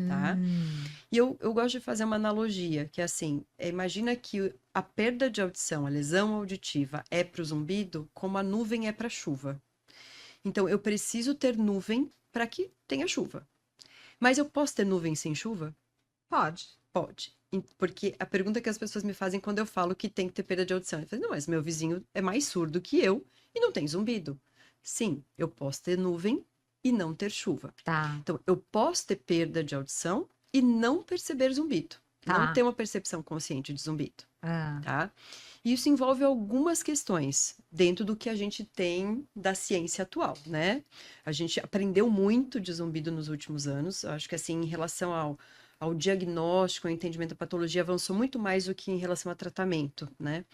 Speaker 2: tá?
Speaker 1: Hum,
Speaker 2: E eu gosto de fazer uma analogia, que é assim, imagina que a perda de audição, a lesão auditiva é para o zumbido como a nuvem é para a chuva. Então, eu preciso ter nuvem para que tenha chuva. Mas eu posso ter nuvem sem chuva?
Speaker 1: pode.
Speaker 2: Pode. Porque a pergunta que as pessoas me fazem quando eu falo que tem que ter perda de audição, eu falo, não, mas meu vizinho é mais surdo que eu e não tem zumbido. Sim, eu posso ter nuvem e não ter chuva.
Speaker 1: Tá,
Speaker 2: Então, eu posso ter perda de audição e não perceber zumbido. Não
Speaker 1: tá.
Speaker 2: ter uma percepção consciente de zumbido,
Speaker 1: Ah,
Speaker 2: tá? E isso envolve algumas questões dentro do que a gente tem da ciência atual, né? A gente aprendeu muito de zumbido nos últimos anos. Eu acho que, assim, em relação ao diagnóstico, ao entendimento da patologia, avançou muito mais do que em relação a tratamento, né?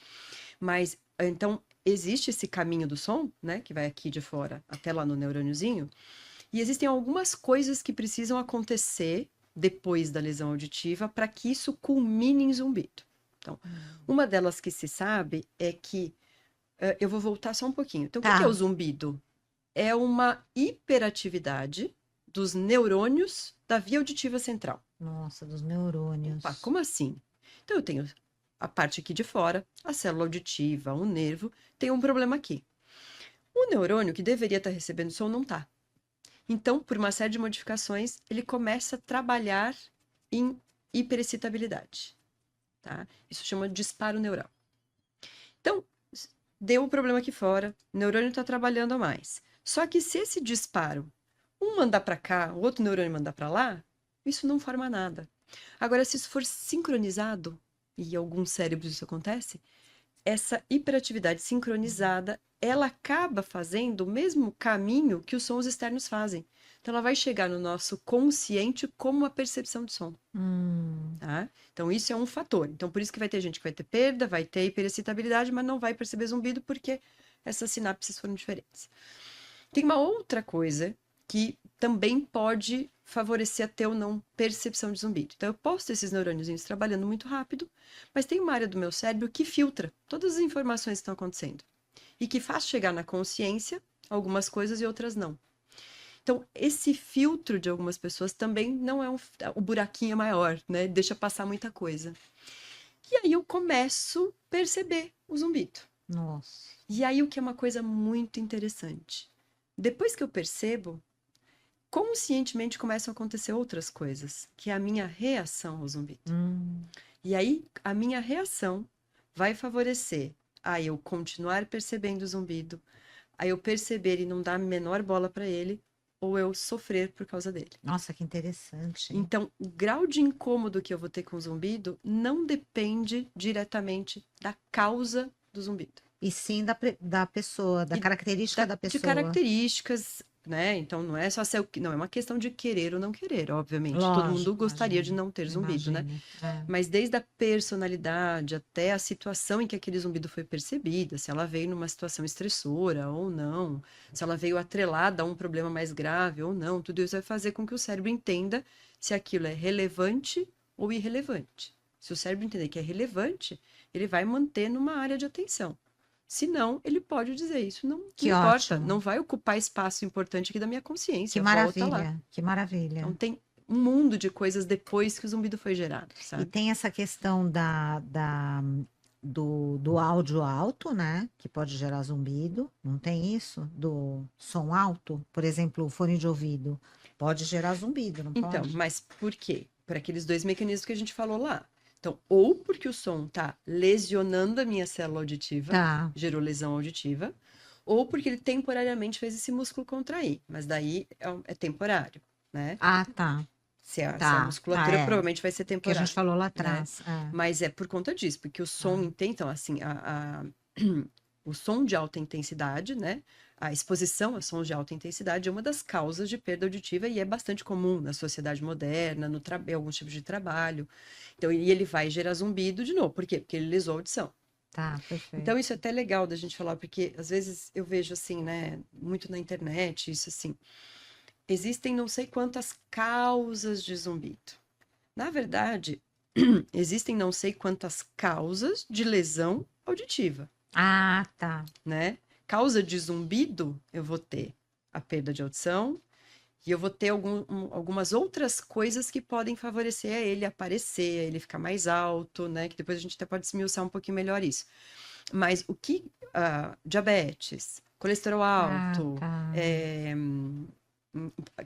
Speaker 2: Mas, então, existe esse caminho do som, né? Que vai aqui de fora até lá no neurôniozinho. E existem algumas coisas que precisam acontecer depois da lesão auditiva para que isso culmine em zumbido. Então, uma delas que se sabe é que. Eu vou voltar só um pouquinho. Então, o que é o
Speaker 1: tá.
Speaker 2: zumbido? É uma hiperatividade dos neurônios da via auditiva central.
Speaker 1: Nossa, dos
Speaker 2: Opa,
Speaker 1: neurônios.
Speaker 2: como assim? Então, eu tenho a parte aqui de fora, a célula auditiva, o nervo, tem um problema aqui. O neurônio que deveria estar recebendo som não está. Então, por uma série de modificações, ele começa a trabalhar em hiperexcitabilidade. tá? Isso chama de disparo neural. Então, deu o problema aqui fora, o neurônio está trabalhando a mais. Só que se esse disparo, um mandar para cá, o outro neurônio mandar para lá, isso não forma nada. Agora, se isso for sincronizado, e em alguns cérebros isso acontece, essa hiperatividade sincronizada, ela acaba fazendo o mesmo caminho que os sons externos fazem. Então, ela vai chegar no nosso consciente como uma percepção de som. Tá? Então, isso é um fator. Então, por isso que vai ter gente que vai ter perda, vai ter hiperexcitabilidade, mas não vai perceber zumbido porque essas sinapses foram diferentes. Tem uma outra coisa que também pode favorecer a ter ou não percepção de zumbido. Então, eu posso ter esses neurônios trabalhando muito rápido, mas tem uma área do meu cérebro que filtra todas as informações que estão acontecendo e que faz chegar na consciência algumas coisas e outras não. Então, esse filtro de algumas pessoas também não é o buraquinho é maior, né? Deixa passar muita coisa. E aí eu começo a perceber o zumbido.
Speaker 1: Nossa.
Speaker 2: E aí o que é uma coisa muito interessante. Depois que eu percebo, conscientemente começam a acontecer outras coisas, que é a minha reação ao zumbido. E aí a minha reação vai favorecer a eu continuar percebendo o zumbido, a eu perceber e não dar a menor bola para ele, ou eu sofrer por causa dele.
Speaker 1: Nossa, que interessante.
Speaker 2: Então, o grau de incômodo que eu vou ter com o zumbido não depende diretamente da causa do zumbido.
Speaker 1: E sim da pessoa, da característica da pessoa.
Speaker 2: De características, né? Então, não é só ser não, é uma questão de querer ou não querer, obviamente.
Speaker 1: Lógico,
Speaker 2: todo mundo gostaria de
Speaker 1: imagino,
Speaker 2: não ter zumbido, né?
Speaker 1: É.
Speaker 2: Mas desde a personalidade até a situação em que aquele zumbido foi percebida, se ela veio numa situação estressora ou não, se ela veio atrelada a um problema mais grave ou não, tudo isso vai fazer com que o cérebro entenda se aquilo é relevante ou irrelevante. Se o cérebro entender que é relevante, ele vai manter numa área de atenção. Se não, ele pode dizer isso, não importa,
Speaker 1: ótimo.
Speaker 2: não vai ocupar espaço importante aqui da minha consciência.
Speaker 1: Que maravilha, que maravilha.
Speaker 2: Então tem um mundo de coisas depois que o zumbido foi gerado, sabe?
Speaker 1: E tem essa questão do áudio alto, né? Que pode gerar zumbido. Não tem isso? Do som alto, por exemplo, o fone de ouvido. Pode gerar zumbido, não
Speaker 2: Então,
Speaker 1: pode?
Speaker 2: mas por quê? Por aqueles dois mecanismos que a gente falou lá. Então, ou porque o som está lesionando a minha célula auditiva, gerou lesão auditiva, ou porque ele temporariamente fez esse músculo contrair, mas daí é temporário, né?
Speaker 1: Ah, tá.
Speaker 2: Se a musculatura provavelmente vai ser
Speaker 1: Que a
Speaker 2: temporária.
Speaker 1: gente falou lá atrás.
Speaker 2: Né? Mas é por conta disso, porque o som, então, assim, o som de alta intensidade, né? A exposição a sons de alta intensidade é uma das causas de perda auditiva e é bastante comum na sociedade moderna, em alguns tipos de trabalho. Então, e ele vai gerar zumbido de novo. Por quê? Porque ele lesou a audição.
Speaker 1: Tá, perfeito.
Speaker 2: Então, isso é até legal da gente falar, porque às vezes eu vejo assim, né? Muito na internet, isso assim. Existem não sei quantas causas de zumbido. Na verdade, existem não sei quantas causas de lesão auditiva.
Speaker 1: Ah, tá.
Speaker 2: Né? Causa de zumbido, eu vou ter a perda de audição e eu vou ter algumas outras coisas que podem favorecer a ele aparecer, a ele ficar mais alto, né? Que depois a gente até pode esmiuçar um pouquinho melhor isso. Mas o que... diabetes, colesterol alto,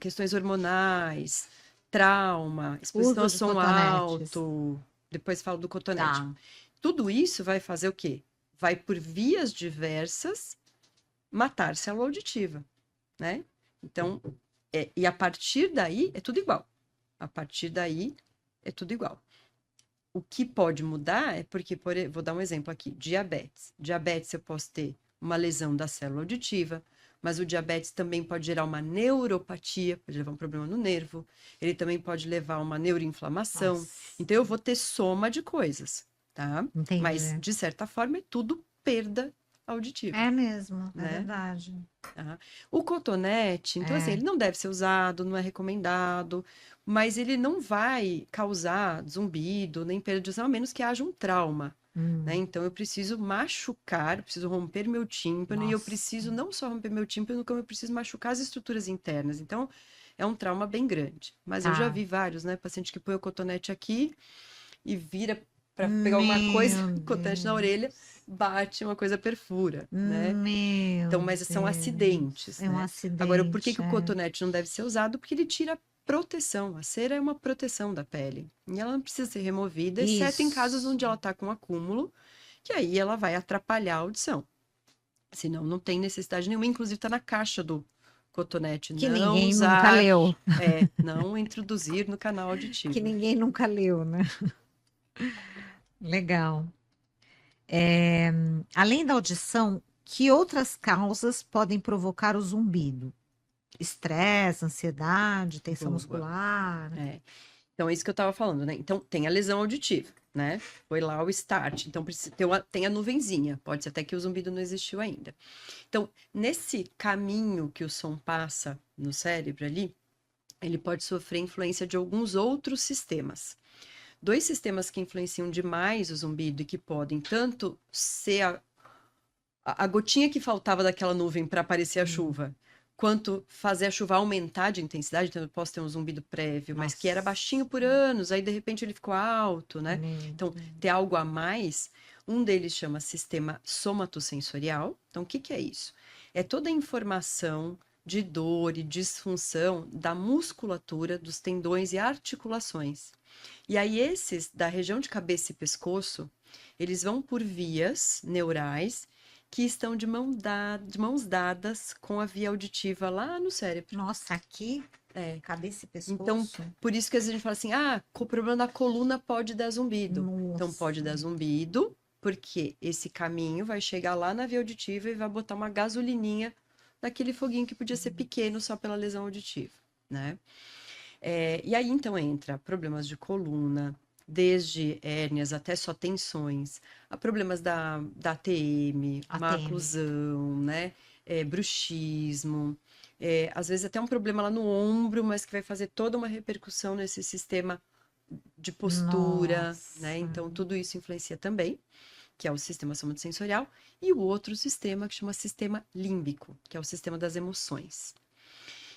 Speaker 2: questões hormonais, trauma, exposição a som alto, depois falo do cotonete.
Speaker 1: Tá.
Speaker 2: Tudo isso vai fazer o quê? Vai por vias diversas matar célula auditiva, né? Então, e a partir daí é tudo igual. A partir daí é tudo igual. O que pode mudar é porque, vou dar um exemplo aqui, diabetes. Diabetes eu posso ter uma lesão da célula auditiva, mas o diabetes também pode gerar uma neuropatia, pode levar um problema no nervo, ele também pode levar a uma neuroinflamação. Nossa. Então, eu vou ter soma de coisas, tá?
Speaker 1: Entendi.
Speaker 2: Mas, de certa forma, é tudo perda auditiva.
Speaker 1: É mesmo,
Speaker 2: né?
Speaker 1: É verdade.
Speaker 2: O cotonete, então, assim, ele não deve ser usado, não é recomendado, mas ele não vai causar zumbido, nem perda de audição, a menos que haja um trauma. Né? Então, eu preciso machucar, eu preciso romper meu tímpano, e eu preciso não só romper meu tímpano, como eu preciso machucar as estruturas internas. Então, é um trauma bem grande. Mas eu já vi vários, né? Paciente que põe o cotonete aqui e vira para pegar uma coisa, cotonete na orelha, bate, uma coisa perfura, né? Então, mas são acidentes,
Speaker 1: É um
Speaker 2: né?
Speaker 1: acidente.
Speaker 2: Agora, por que o cotonete não deve ser usado? Porque ele tira proteção. A cera é uma proteção da pele. E ela não precisa ser removida, exceto em casos
Speaker 1: Isso.
Speaker 2: onde ela está com acúmulo, que aí ela vai atrapalhar a audição. Senão, não tem necessidade nenhuma. Inclusive, está na caixa do cotonete.
Speaker 1: Que
Speaker 2: Não
Speaker 1: ninguém nunca
Speaker 2: usar,
Speaker 1: leu.
Speaker 2: não introduzir no canal
Speaker 1: Que
Speaker 2: auditivo.
Speaker 1: ninguém nunca leu, né? Legal. É, além da audição, que outras causas podem provocar o zumbido? Estresse, ansiedade, tensão
Speaker 2: Boa.
Speaker 1: muscular.
Speaker 2: É. Então, é isso que eu estava falando, né? Então, tem a lesão auditiva, né? Foi lá o start. Então, tem a nuvenzinha. Pode ser até que o zumbido não existiu ainda. Então, nesse caminho que o som passa no cérebro ali, ele pode sofrer influência de alguns outros sistemas. Dois sistemas que influenciam demais o zumbido e que podem tanto ser a gotinha que faltava daquela nuvem para aparecer a chuva, quanto fazer a chuva aumentar de intensidade. Então, eu posso ter um zumbido prévio, mas que era
Speaker 1: Nossa.
Speaker 2: baixinho por anos, aí de repente ele ficou alto, né? Então, ter algo a mais, um deles chama sistema somatosensorial. Então, o que que é isso? É toda a informação de dor e disfunção da musculatura, dos tendões e articulações. E aí, esses da região de cabeça e pescoço, eles vão por vias neurais que estão de mãos dadas com a via auditiva lá no cérebro.
Speaker 1: Nossa, aqui,
Speaker 2: É.
Speaker 1: cabeça e
Speaker 2: Então,
Speaker 1: pescoço.
Speaker 2: por isso que às vezes a gente fala assim, o problema da coluna pode dar zumbido. Então, pode dar
Speaker 1: Nossa.
Speaker 2: zumbido, porque esse caminho vai chegar lá na via auditiva e vai botar uma gasolininha naquele foguinho que podia ser pequeno só pela lesão auditiva, né? E aí, então, entra problemas de coluna, desde hérnias até só tensões, a problemas da ATM, má
Speaker 1: ATM.
Speaker 2: oclusão, né? Bruxismo, às vezes até um problema lá no ombro, mas que vai fazer toda uma repercussão nesse sistema de postura, né?
Speaker 1: Nossa.
Speaker 2: Então, tudo isso influencia também, que é o sistema somatosensorial, e o outro sistema que chama sistema límbico, que é o sistema das emoções.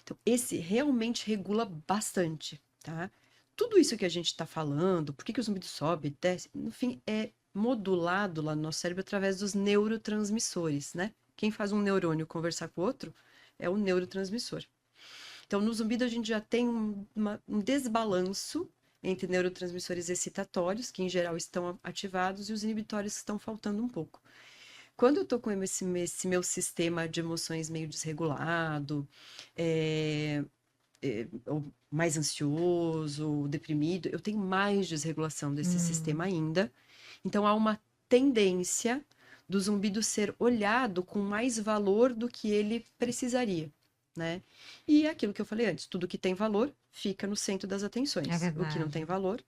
Speaker 2: Então, esse realmente regula bastante, tá? Tudo isso que a gente está falando, por que o zumbido sobe, desce, no fim, é modulado lá no nosso cérebro através dos neurotransmissores, né? Quem faz um neurônio conversar com o outro é o neurotransmissor. Então, no zumbido, a gente já tem um desbalanço entre neurotransmissores excitatórios, que em geral estão ativados, e os inibitórios que estão faltando um pouco. Quando eu tô com esse meu sistema de emoções meio desregulado, ou mais ansioso, deprimido, eu tenho mais desregulação desse sistema ainda. Então, há uma tendência do zumbido ser olhado com mais valor do que ele precisaria, né? E aquilo que eu falei antes, tudo que tem valor fica no centro das atenções.
Speaker 1: É
Speaker 2: O que não tem
Speaker 1: verdade.
Speaker 2: valor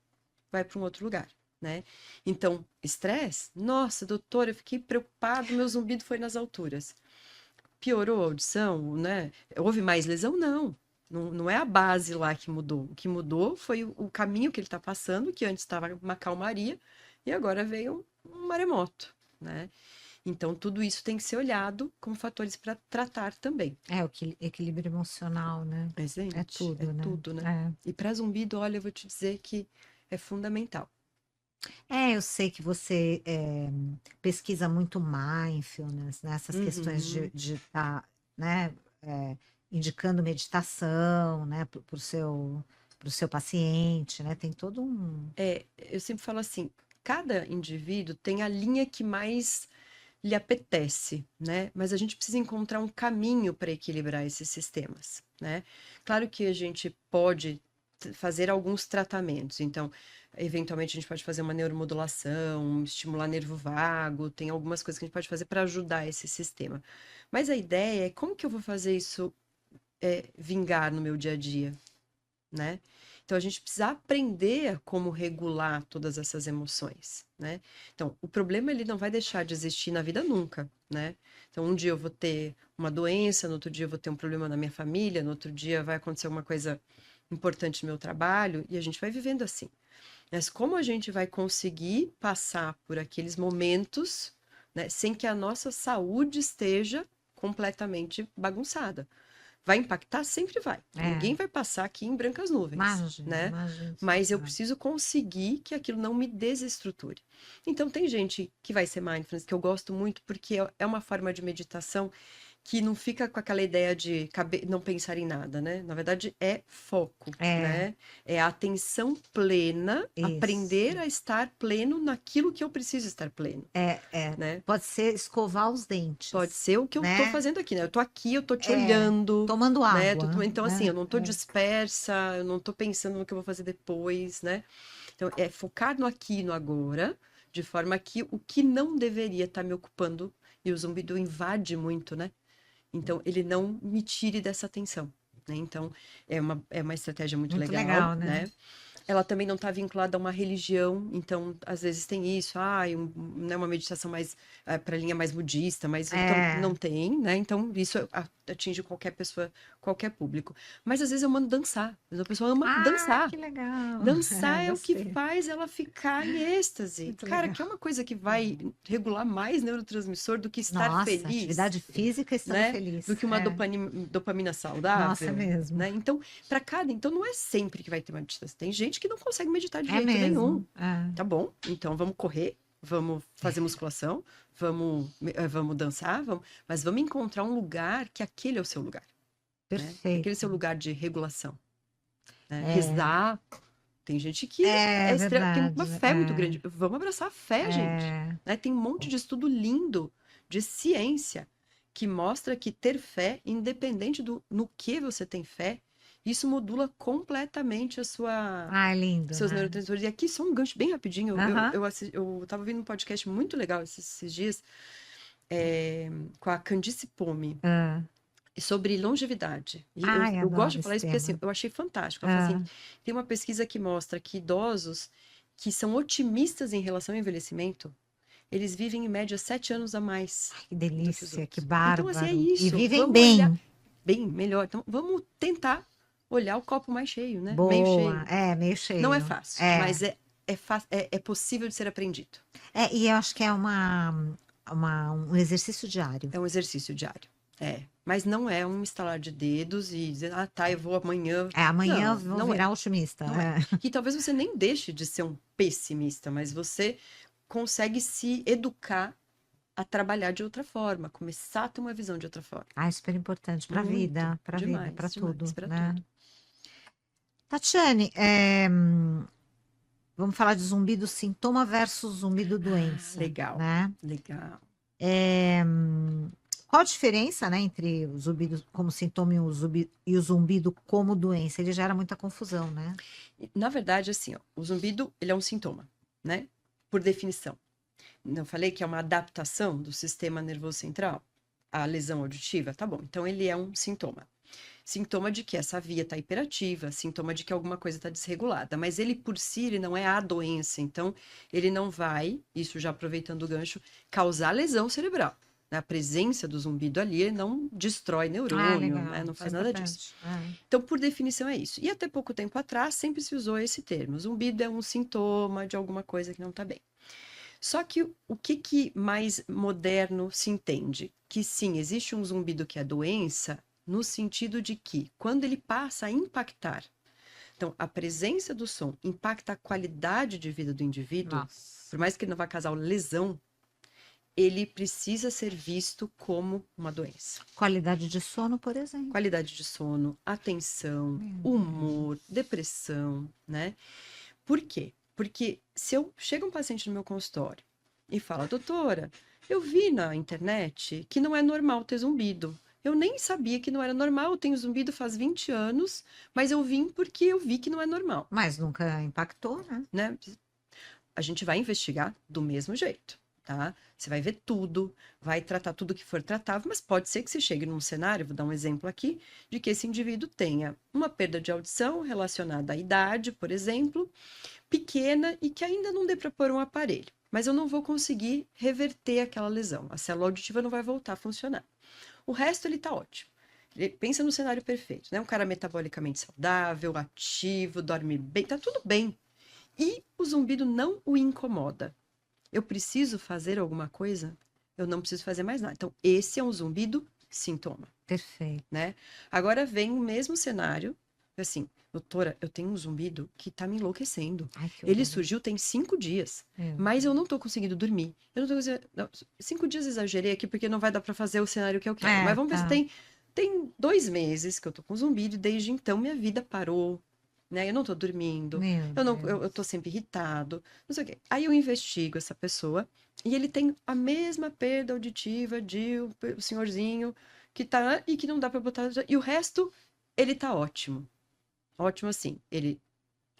Speaker 2: vai para um outro lugar, né? Então, estresse, nossa, doutora, eu fiquei preocupado, meu zumbido foi nas alturas. Piorou a audição, né? Houve mais lesão? Não. Não é a base lá que mudou. O que mudou foi o caminho que ele está passando, que antes estava uma calmaria, e agora veio um maremoto, né? Então, tudo isso tem que ser olhado como fatores para tratar também.
Speaker 1: É o equilíbrio emocional, né?
Speaker 2: Mas,
Speaker 1: É
Speaker 2: gente, é
Speaker 1: tudo, né?
Speaker 2: tudo, né? E para zumbido, olha, eu vou te dizer que é fundamental.
Speaker 1: Eu sei que você pesquisa muito mindfulness, né? Essas questões
Speaker 2: Uhum.
Speaker 1: de estar, né, é, indicando meditação, né, para o seu paciente, né? Tem todo um.
Speaker 2: Eu sempre falo assim, cada indivíduo tem a linha que mais lhe apetece, né? Mas a gente precisa encontrar um caminho para equilibrar esses sistemas, né? Claro que a gente pode fazer alguns tratamentos, então, eventualmente a gente pode fazer uma neuromodulação, estimular nervo vago, tem algumas coisas que a gente pode fazer para ajudar esse sistema. Mas a ideia é como que eu vou fazer isso vingar no meu dia a dia, né? Então a gente precisa aprender a como regular todas essas emoções, né? Então, o problema ele não vai deixar de existir na vida nunca, né? Então, um dia eu vou ter uma doença, no outro dia eu vou ter um problema na minha família, no outro dia vai acontecer uma coisa importante no meu trabalho, e a gente vai vivendo assim. Mas como a gente vai conseguir passar por aqueles momentos, né, sem que a nossa saúde esteja completamente bagunçada? Vai impactar? Sempre vai. Ninguém vai passar aqui em brancas nuvens, né?
Speaker 1: Imagina,
Speaker 2: Mas eu preciso conseguir que aquilo não me desestruture. Então, tem gente que vai ser mindfulness, que eu gosto muito, porque é uma forma de meditação que não fica com aquela ideia de não pensar em nada, né? Na verdade, é foco, né? É atenção plena, aprender a estar pleno naquilo que eu preciso estar pleno, né?
Speaker 1: Pode ser escovar os dentes,
Speaker 2: Pode ser o que eu tô
Speaker 1: né?
Speaker 2: fazendo aqui, né? Eu tô aqui, eu tô te olhando,
Speaker 1: Tomando
Speaker 2: né?
Speaker 1: água,
Speaker 2: Então, assim,
Speaker 1: né?
Speaker 2: eu não tô dispersa, eu não tô pensando no que eu vou fazer depois, né? Então, é focar no aqui e no agora, de forma que o que não deveria estar me ocupando, e o zumbido invade muito, né? Então, ele não me tire dessa atenção, né? Então, é uma estratégia muito
Speaker 1: Muito
Speaker 2: legal,
Speaker 1: legal, né?
Speaker 2: né? Ela também não está vinculada a uma religião, então, às vezes tem isso, né, uma meditação mais para a linha mais budista, mas então, não tem, né? Então, isso atinge qualquer pessoa, qualquer público. Mas às vezes eu mando dançar, às vezes a pessoa ama dançar.
Speaker 1: Que legal!
Speaker 2: Dançar é o que
Speaker 1: Gostei.
Speaker 2: faz ela ficar em êxtase.
Speaker 1: Muito
Speaker 2: Cara,
Speaker 1: legal.
Speaker 2: que é uma coisa que vai regular mais neurotransmissor do que estar
Speaker 1: Nossa,
Speaker 2: feliz,
Speaker 1: atividade física estando
Speaker 2: né?
Speaker 1: feliz.
Speaker 2: Do que uma dopamina
Speaker 1: Nossa, é
Speaker 2: saudável,
Speaker 1: mesmo.
Speaker 2: né? Então, então não é sempre que vai ter uma meditação. Tem gente que não consegue meditar de
Speaker 1: É
Speaker 2: jeito nenhum.
Speaker 1: mesmo. É.
Speaker 2: Tá bom? Então vamos correr, vamos fazer musculação, vamos dançar, mas vamos encontrar um lugar que aquele é o seu lugar, né?
Speaker 1: Perfeito.
Speaker 2: Aquele é o seu lugar de regulação, né?
Speaker 1: É.
Speaker 2: Rezar. Tem gente que tem uma
Speaker 1: Verdade.
Speaker 2: fé muito grande. Vamos abraçar a fé, gente. Né? Tem um monte de estudo lindo de ciência que mostra que ter fé, independente no que você tem fé, isso modula completamente
Speaker 1: Lindo,
Speaker 2: seus
Speaker 1: né?
Speaker 2: neurotransmissores. E aqui só um gancho bem rapidinho.
Speaker 1: Aham.
Speaker 2: Eu tava ouvindo um podcast muito legal esses dias com a Candice Pome
Speaker 1: Ah.
Speaker 2: sobre longevidade. E
Speaker 1: Ai,
Speaker 2: eu gosto
Speaker 1: adoro
Speaker 2: de falar
Speaker 1: esse
Speaker 2: isso porque assim,
Speaker 1: tema.
Speaker 2: eu achei fantástico. Ela falou assim, tem uma pesquisa que mostra que idosos que são otimistas em relação ao envelhecimento, eles vivem em média 7 anos a mais
Speaker 1: Que
Speaker 2: do que os
Speaker 1: delícia, que
Speaker 2: outros.
Speaker 1: bárbaro.
Speaker 2: Então, assim, é
Speaker 1: E
Speaker 2: isso.
Speaker 1: vivem
Speaker 2: Vamos
Speaker 1: bem.
Speaker 2: olhar bem, melhor. Então, vamos tentar olhar o copo mais cheio, né? Meio
Speaker 1: Boa.
Speaker 2: cheio.
Speaker 1: Meio cheio.
Speaker 2: Não é fácil, mas é possível de ser aprendido.
Speaker 1: E eu acho que é um exercício diário.
Speaker 2: É um exercício diário. Mas não é um estalar de dedos e dizer, eu vou amanhã.
Speaker 1: Amanhã
Speaker 2: Não,
Speaker 1: vou
Speaker 2: não
Speaker 1: virar otimista.
Speaker 2: Não é. E talvez você nem deixe de ser um pessimista, mas você consegue se educar a trabalhar de outra forma, começar a ter uma visão de outra forma.
Speaker 1: Super importante para a
Speaker 2: Muito,
Speaker 1: vida, para
Speaker 2: demais,
Speaker 1: tudo,
Speaker 2: pra
Speaker 1: né?
Speaker 2: tudo.
Speaker 1: Tatiane, vamos falar de zumbido sintoma versus zumbido doença,
Speaker 2: Legal,
Speaker 1: né?
Speaker 2: legal.
Speaker 1: Qual a diferença, né, entre o zumbido como sintoma e o zumbido como doença? Ele gera muita confusão, né?
Speaker 2: Na verdade, assim, ó, o zumbido, ele é um sintoma, né? Por definição. Não falei que é uma adaptação do sistema nervoso central à lesão auditiva? Tá bom, então ele é um sintoma. Sintoma de que essa via está hiperativa, sintoma de que alguma coisa está desregulada, mas ele por si ele não é a doença, então ele não vai, isso já aproveitando o gancho, causar lesão cerebral. A presença do zumbido ali não destrói neurônio, né? Não faz nada disso. Então, por definição, é isso. E até pouco tempo atrás, sempre se usou esse termo. Zumbido é um sintoma de alguma coisa que não está bem. Só que o que mais moderno se entende? Que sim, existe um zumbido que é doença, no sentido de que, quando ele passa a impactar, então, a presença do som impacta a qualidade de vida do indivíduo, por mais que ele não vá causar lesão, ele precisa ser visto como uma doença.
Speaker 1: Qualidade de sono, por exemplo.
Speaker 2: Qualidade de sono, atenção, humor, depressão, né? Por quê? Porque se chega um paciente no meu consultório e fala, doutora, eu vi na internet que não é normal ter zumbido. Eu nem sabia que não era normal, eu tenho zumbido faz 20 anos, mas eu vim porque eu vi que não é normal.
Speaker 1: Mas nunca impactou, né?
Speaker 2: A gente vai investigar do mesmo jeito. Tá? Você vai ver tudo, vai tratar tudo que for tratável, mas pode ser que você chegue num cenário, vou dar um exemplo aqui, de que esse indivíduo tenha uma perda de audição relacionada à idade, por exemplo, pequena e que ainda não dê para pôr um aparelho. Mas eu não vou conseguir reverter aquela lesão. A célula auditiva não vai voltar a funcionar. O resto, ele está ótimo. Pensa no cenário perfeito, né? Um cara metabolicamente saudável, ativo, dorme bem, tá tudo bem. E o zumbido não o incomoda. Eu preciso fazer alguma coisa? Eu não preciso fazer mais nada. Então, esse é um zumbido sintoma.
Speaker 1: Perfeito.
Speaker 2: Né? Agora vem o mesmo cenário Assim, doutora, eu tenho um zumbido que tá me enlouquecendo.
Speaker 1: Ai, que
Speaker 2: Ele
Speaker 1: horror.
Speaker 2: surgiu tem 5 dias,
Speaker 1: Meu
Speaker 2: mas eu
Speaker 1: Deus.
Speaker 2: não tô conseguindo dormir. Eu não tô conseguindo... não, 5 dias exagerei aqui porque não vai dar pra fazer o cenário que eu quero. Mas vamos ver se
Speaker 1: Tá.
Speaker 2: tem 2 meses que eu tô com zumbido e desde então minha vida parou, né? Eu não tô dormindo,
Speaker 1: Meu
Speaker 2: eu tô
Speaker 1: Deus.
Speaker 2: sempre irritado, não sei o quê. Aí eu investigo essa pessoa e ele tem a mesma perda auditiva de o senhorzinho que tá e que não dá pra botar... E o resto, ele tá ótimo. Ótimo assim, ele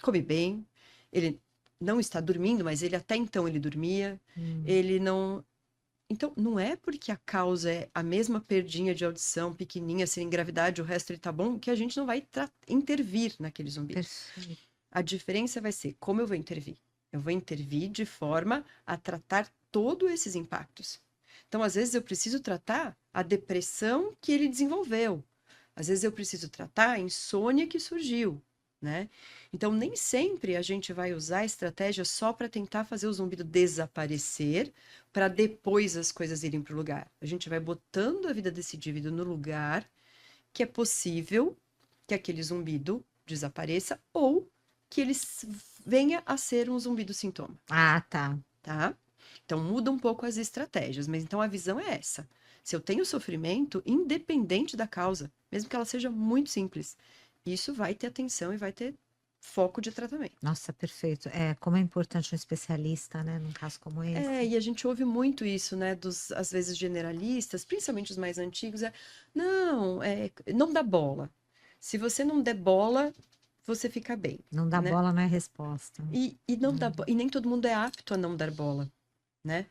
Speaker 2: come bem, ele não está dormindo, mas ele até então ele dormia,
Speaker 1: Hum,
Speaker 2: ele não. Então, não é porque a causa é a mesma perdinha de audição, pequenininha, sem gravidade, o resto ele tá bom, que a gente não vai intervir naquele zumbido.
Speaker 1: perfeito.
Speaker 2: A diferença vai ser como eu vou intervir. Eu vou intervir de forma a tratar todos esses impactos. Então, às vezes, eu preciso tratar a depressão que ele desenvolveu. Às vezes, eu preciso tratar a insônia que surgiu, né? Então, nem sempre a gente vai usar a estratégia só para tentar fazer o zumbido desaparecer, para depois as coisas irem para o lugar. A gente vai botando a vida desse indivíduo no lugar que é possível que aquele zumbido desapareça ou que ele venha a ser um zumbido sintoma,
Speaker 1: Ah, tá.
Speaker 2: tá? Então muda um pouco as estratégias, mas então a visão é essa. Se eu tenho sofrimento, independente da causa, mesmo que ela seja muito simples, isso vai ter atenção e vai ter foco de tratamento.
Speaker 1: Nossa, perfeito. É, como é importante um especialista, né, num caso como
Speaker 2: É,
Speaker 1: esse.
Speaker 2: e a gente ouve muito isso, né, dos, às vezes, generalistas, principalmente os mais antigos, não dá bola. Se você não der bola, você fica bem,
Speaker 1: Não dá
Speaker 2: né?
Speaker 1: bola, não é resposta.
Speaker 2: E não dá, e nem todo mundo é apto a não dar bola, né?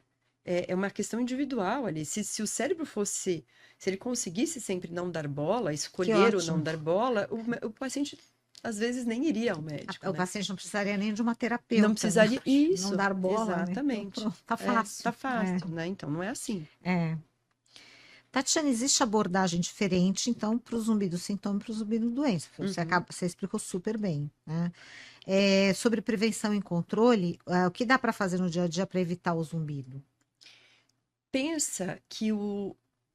Speaker 2: É uma questão individual ali. Se o cérebro fosse, se ele conseguisse sempre não dar bola,
Speaker 1: Que
Speaker 2: escolher o não
Speaker 1: ótimo.
Speaker 2: dar bola, o paciente às vezes nem iria ao médico,
Speaker 1: O
Speaker 2: né?
Speaker 1: paciente não precisaria nem de uma
Speaker 2: Não
Speaker 1: terapeuta, né?
Speaker 2: precisaria.
Speaker 1: Não
Speaker 2: Isso,
Speaker 1: dar bola, né? Então,
Speaker 2: exatamente.
Speaker 1: pronto, tá
Speaker 2: É, tá
Speaker 1: fácil.
Speaker 2: fácil, né? Então não é assim.
Speaker 1: É. Tatiana, existe abordagem diferente, então, para o zumbi do sintoma e para o zumbi do doença.
Speaker 2: Uhum.
Speaker 1: Você explicou super bem, né? É, sobre prevenção e controle, o que dá para fazer no dia a dia para evitar o zumbido?
Speaker 2: Pensa que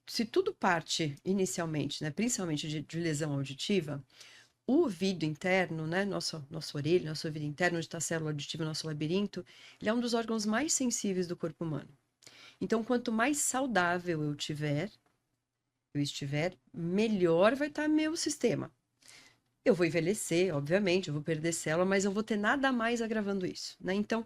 Speaker 2: se tudo parte inicialmente, né, principalmente de lesão auditiva, o ouvido interno, né, nossa orelha, nosso ouvido interno, onde está a célula auditiva, nosso labirinto, ele é um dos órgãos mais sensíveis do corpo humano. Então, quanto mais saudável eu estiver, melhor vai estar meu sistema. Eu vou envelhecer, obviamente, eu vou perder célula, mas eu vou ter nada mais agravando isso, né? Então,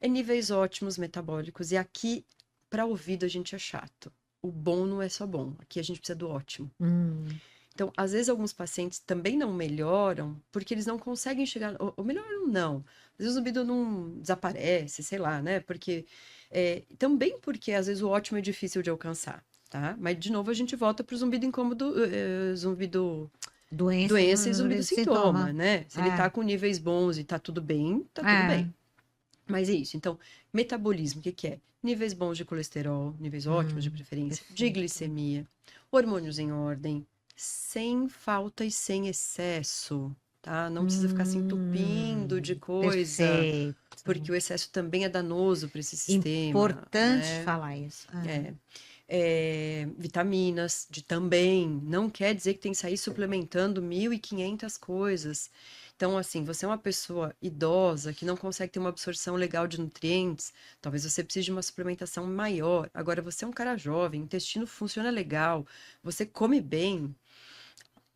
Speaker 2: é níveis ótimos metabólicos. E aqui, para ouvido, a gente é chato. O bom não é só bom. Aqui a gente precisa do ótimo.
Speaker 1: Hum,
Speaker 2: Então, às vezes, alguns pacientes também não melhoram porque eles não conseguem chegar. Ou melhoram, não. Às vezes o zumbido não desaparece, sei lá, né? Porque. Também porque às vezes o ótimo é difícil de alcançar, tá? Mas, de novo, a gente volta para o zumbido incômodo, zumbido
Speaker 1: doença,
Speaker 2: doença e zumbido
Speaker 1: zumbido sintoma.
Speaker 2: sintoma, né? Se ele tá com níveis bons e tá tudo
Speaker 1: É.
Speaker 2: bem. Mas é isso. Então, metabolismo, o que que é? Níveis bons de colesterol, níveis ótimos de preferência, de
Speaker 1: Perfeito.
Speaker 2: glicemia, hormônios em ordem, sem falta e sem excesso, tá? Não precisa ficar se entupindo de coisa,
Speaker 1: Perfeito.
Speaker 2: porque o excesso também é danoso para esse sistema,
Speaker 1: Importante
Speaker 2: né?
Speaker 1: falar isso.
Speaker 2: É. Vitaminas de também, não quer dizer que tem que sair suplementando 1.500 coisas. Então, assim, você é uma pessoa idosa que não consegue ter uma absorção legal de nutrientes, talvez você precise de uma suplementação maior. Agora, você é um cara jovem, o intestino funciona legal, você come bem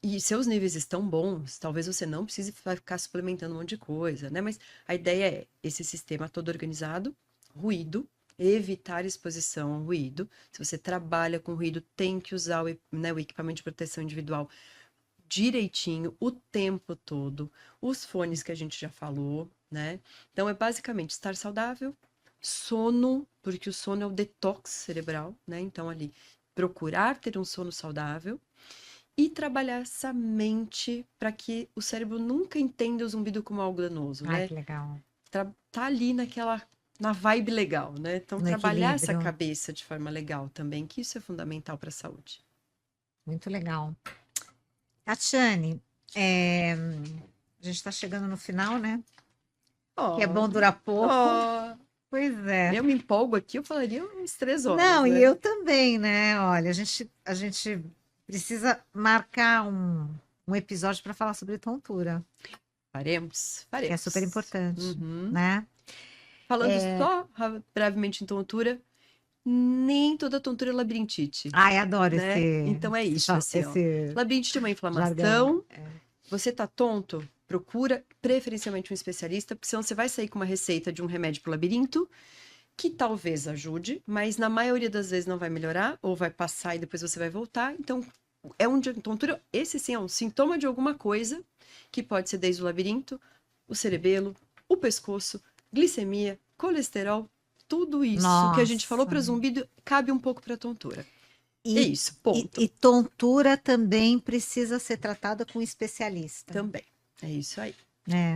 Speaker 2: e seus níveis estão bons, talvez você não precise ficar suplementando um monte de coisa, né? Mas a ideia é esse sistema todo organizado, ruído, evitar exposição ao ruído. Se você trabalha com ruído, tem que usar o equipamento de proteção individual direitinho, o tempo todo, os fones que a gente já falou, né? Então é basicamente estar saudável, sono, porque o sono é o detox cerebral, né? Então ali procurar ter um sono saudável e trabalhar essa mente para que o cérebro nunca entenda o zumbido como algo danoso,
Speaker 1: Ai,
Speaker 2: né?
Speaker 1: que legal.
Speaker 2: Tá ali na vibe legal, né? Então
Speaker 1: No
Speaker 2: trabalhar essa
Speaker 1: equilíbrio.
Speaker 2: cabeça de forma legal também, que isso é fundamental para a saúde.
Speaker 1: Muito legal. Tatiane, a gente está chegando no final, né? Que é
Speaker 2: Oh,
Speaker 1: bom durar pouco.
Speaker 2: oh,
Speaker 1: Pois é.
Speaker 2: eu me empolgo aqui, eu falaria umas 3 horas,
Speaker 1: Não, e
Speaker 2: né?
Speaker 1: eu também, né? Olha, a gente precisa marcar um um episódio para falar sobre tontura,
Speaker 2: Faremos.
Speaker 1: que é super importante,
Speaker 2: Uhum.
Speaker 1: né?
Speaker 2: Falando só brevemente em tontura, nem toda tontura é labirintite,
Speaker 1: Ai, adoro
Speaker 2: né? Então é isso, assim, ó.
Speaker 1: esse
Speaker 2: Labirintite é uma
Speaker 1: jargão.
Speaker 2: inflamação, você tá tonto, procura preferencialmente um especialista, porque senão você vai sair com uma receita de um remédio pro labirinto, que talvez ajude, mas na maioria das vezes não vai melhorar, ou vai passar e depois você vai voltar. Então, é um tontura, esse sim é um sintoma de alguma coisa, que pode ser desde o labirinto, o cerebelo, o pescoço, glicemia, colesterol, tudo isso que a gente falou para
Speaker 1: Nossa.
Speaker 2: zumbido cabe um pouco para tontura. É
Speaker 1: E,
Speaker 2: isso, ponto.
Speaker 1: e tontura também precisa ser tratada com um especialista.
Speaker 2: Também. É isso aí.
Speaker 1: É.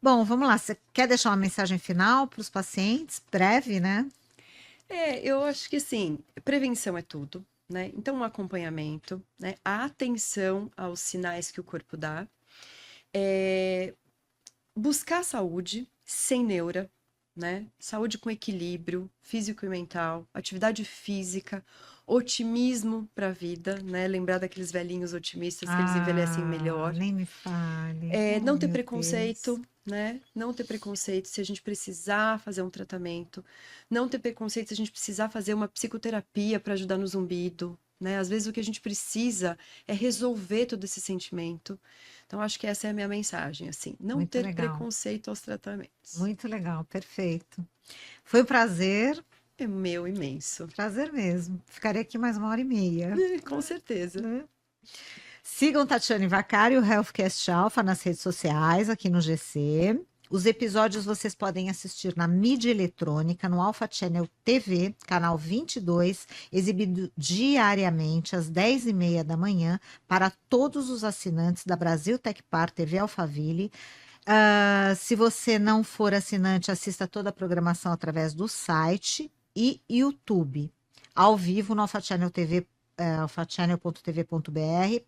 Speaker 1: Bom, vamos lá. Você quer deixar uma mensagem final para os pacientes? Breve, né?
Speaker 2: Eu acho que assim, prevenção é tudo, né? Então, um acompanhamento, né? A atenção aos sinais que o corpo dá. Buscar saúde sem neura, né? Saúde com equilíbrio físico e mental, atividade física, otimismo para a vida, né? Lembrar daqueles velhinhos otimistas que eles envelhecem melhor.
Speaker 1: Nem me fale.
Speaker 2: Não ter
Speaker 1: Meu
Speaker 2: preconceito,
Speaker 1: Deus.
Speaker 2: né? Não ter preconceito se a gente precisar fazer um tratamento. Não ter preconceito se a gente precisar fazer uma psicoterapia para ajudar no zumbido, né? Às vezes o que a gente precisa é resolver todo esse sentimento. Então, acho que essa é a minha mensagem, assim. Não
Speaker 1: Muito
Speaker 2: ter
Speaker 1: legal.
Speaker 2: preconceito aos tratamentos.
Speaker 1: Muito legal, perfeito. Foi um prazer.
Speaker 2: É meu imenso.
Speaker 1: Prazer mesmo. Ficaria aqui mais 1h30.
Speaker 2: Com certeza.
Speaker 1: Né? Sigam Tatiane Vaccari e o Healthcast Alpha nas redes sociais, aqui no GC. Os episódios vocês podem assistir na mídia eletrônica, no Alpha Channel TV, canal 22, exibido diariamente às 10h30 da manhã para todos os assinantes da Brasil Tecpar TV Alphaville. Se você não for assinante, assista toda a programação através do site e YouTube, ao vivo no Alpha Channel TV,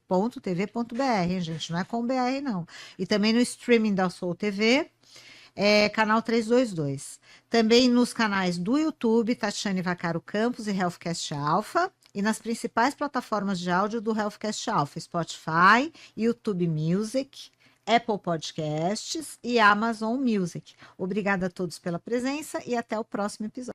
Speaker 1: alphachannel.tv.br, gente, não é com BR, não. E também no streaming da Soul TV, canal 322. Também nos canais do YouTube, Tatiane Vaccaro Campos e Healthcast Alpha, e nas principais plataformas de áudio do Healthcast Alpha, Spotify, YouTube Music, Apple Podcasts e Amazon Music. Obrigada a todos pela presença e até o próximo episódio.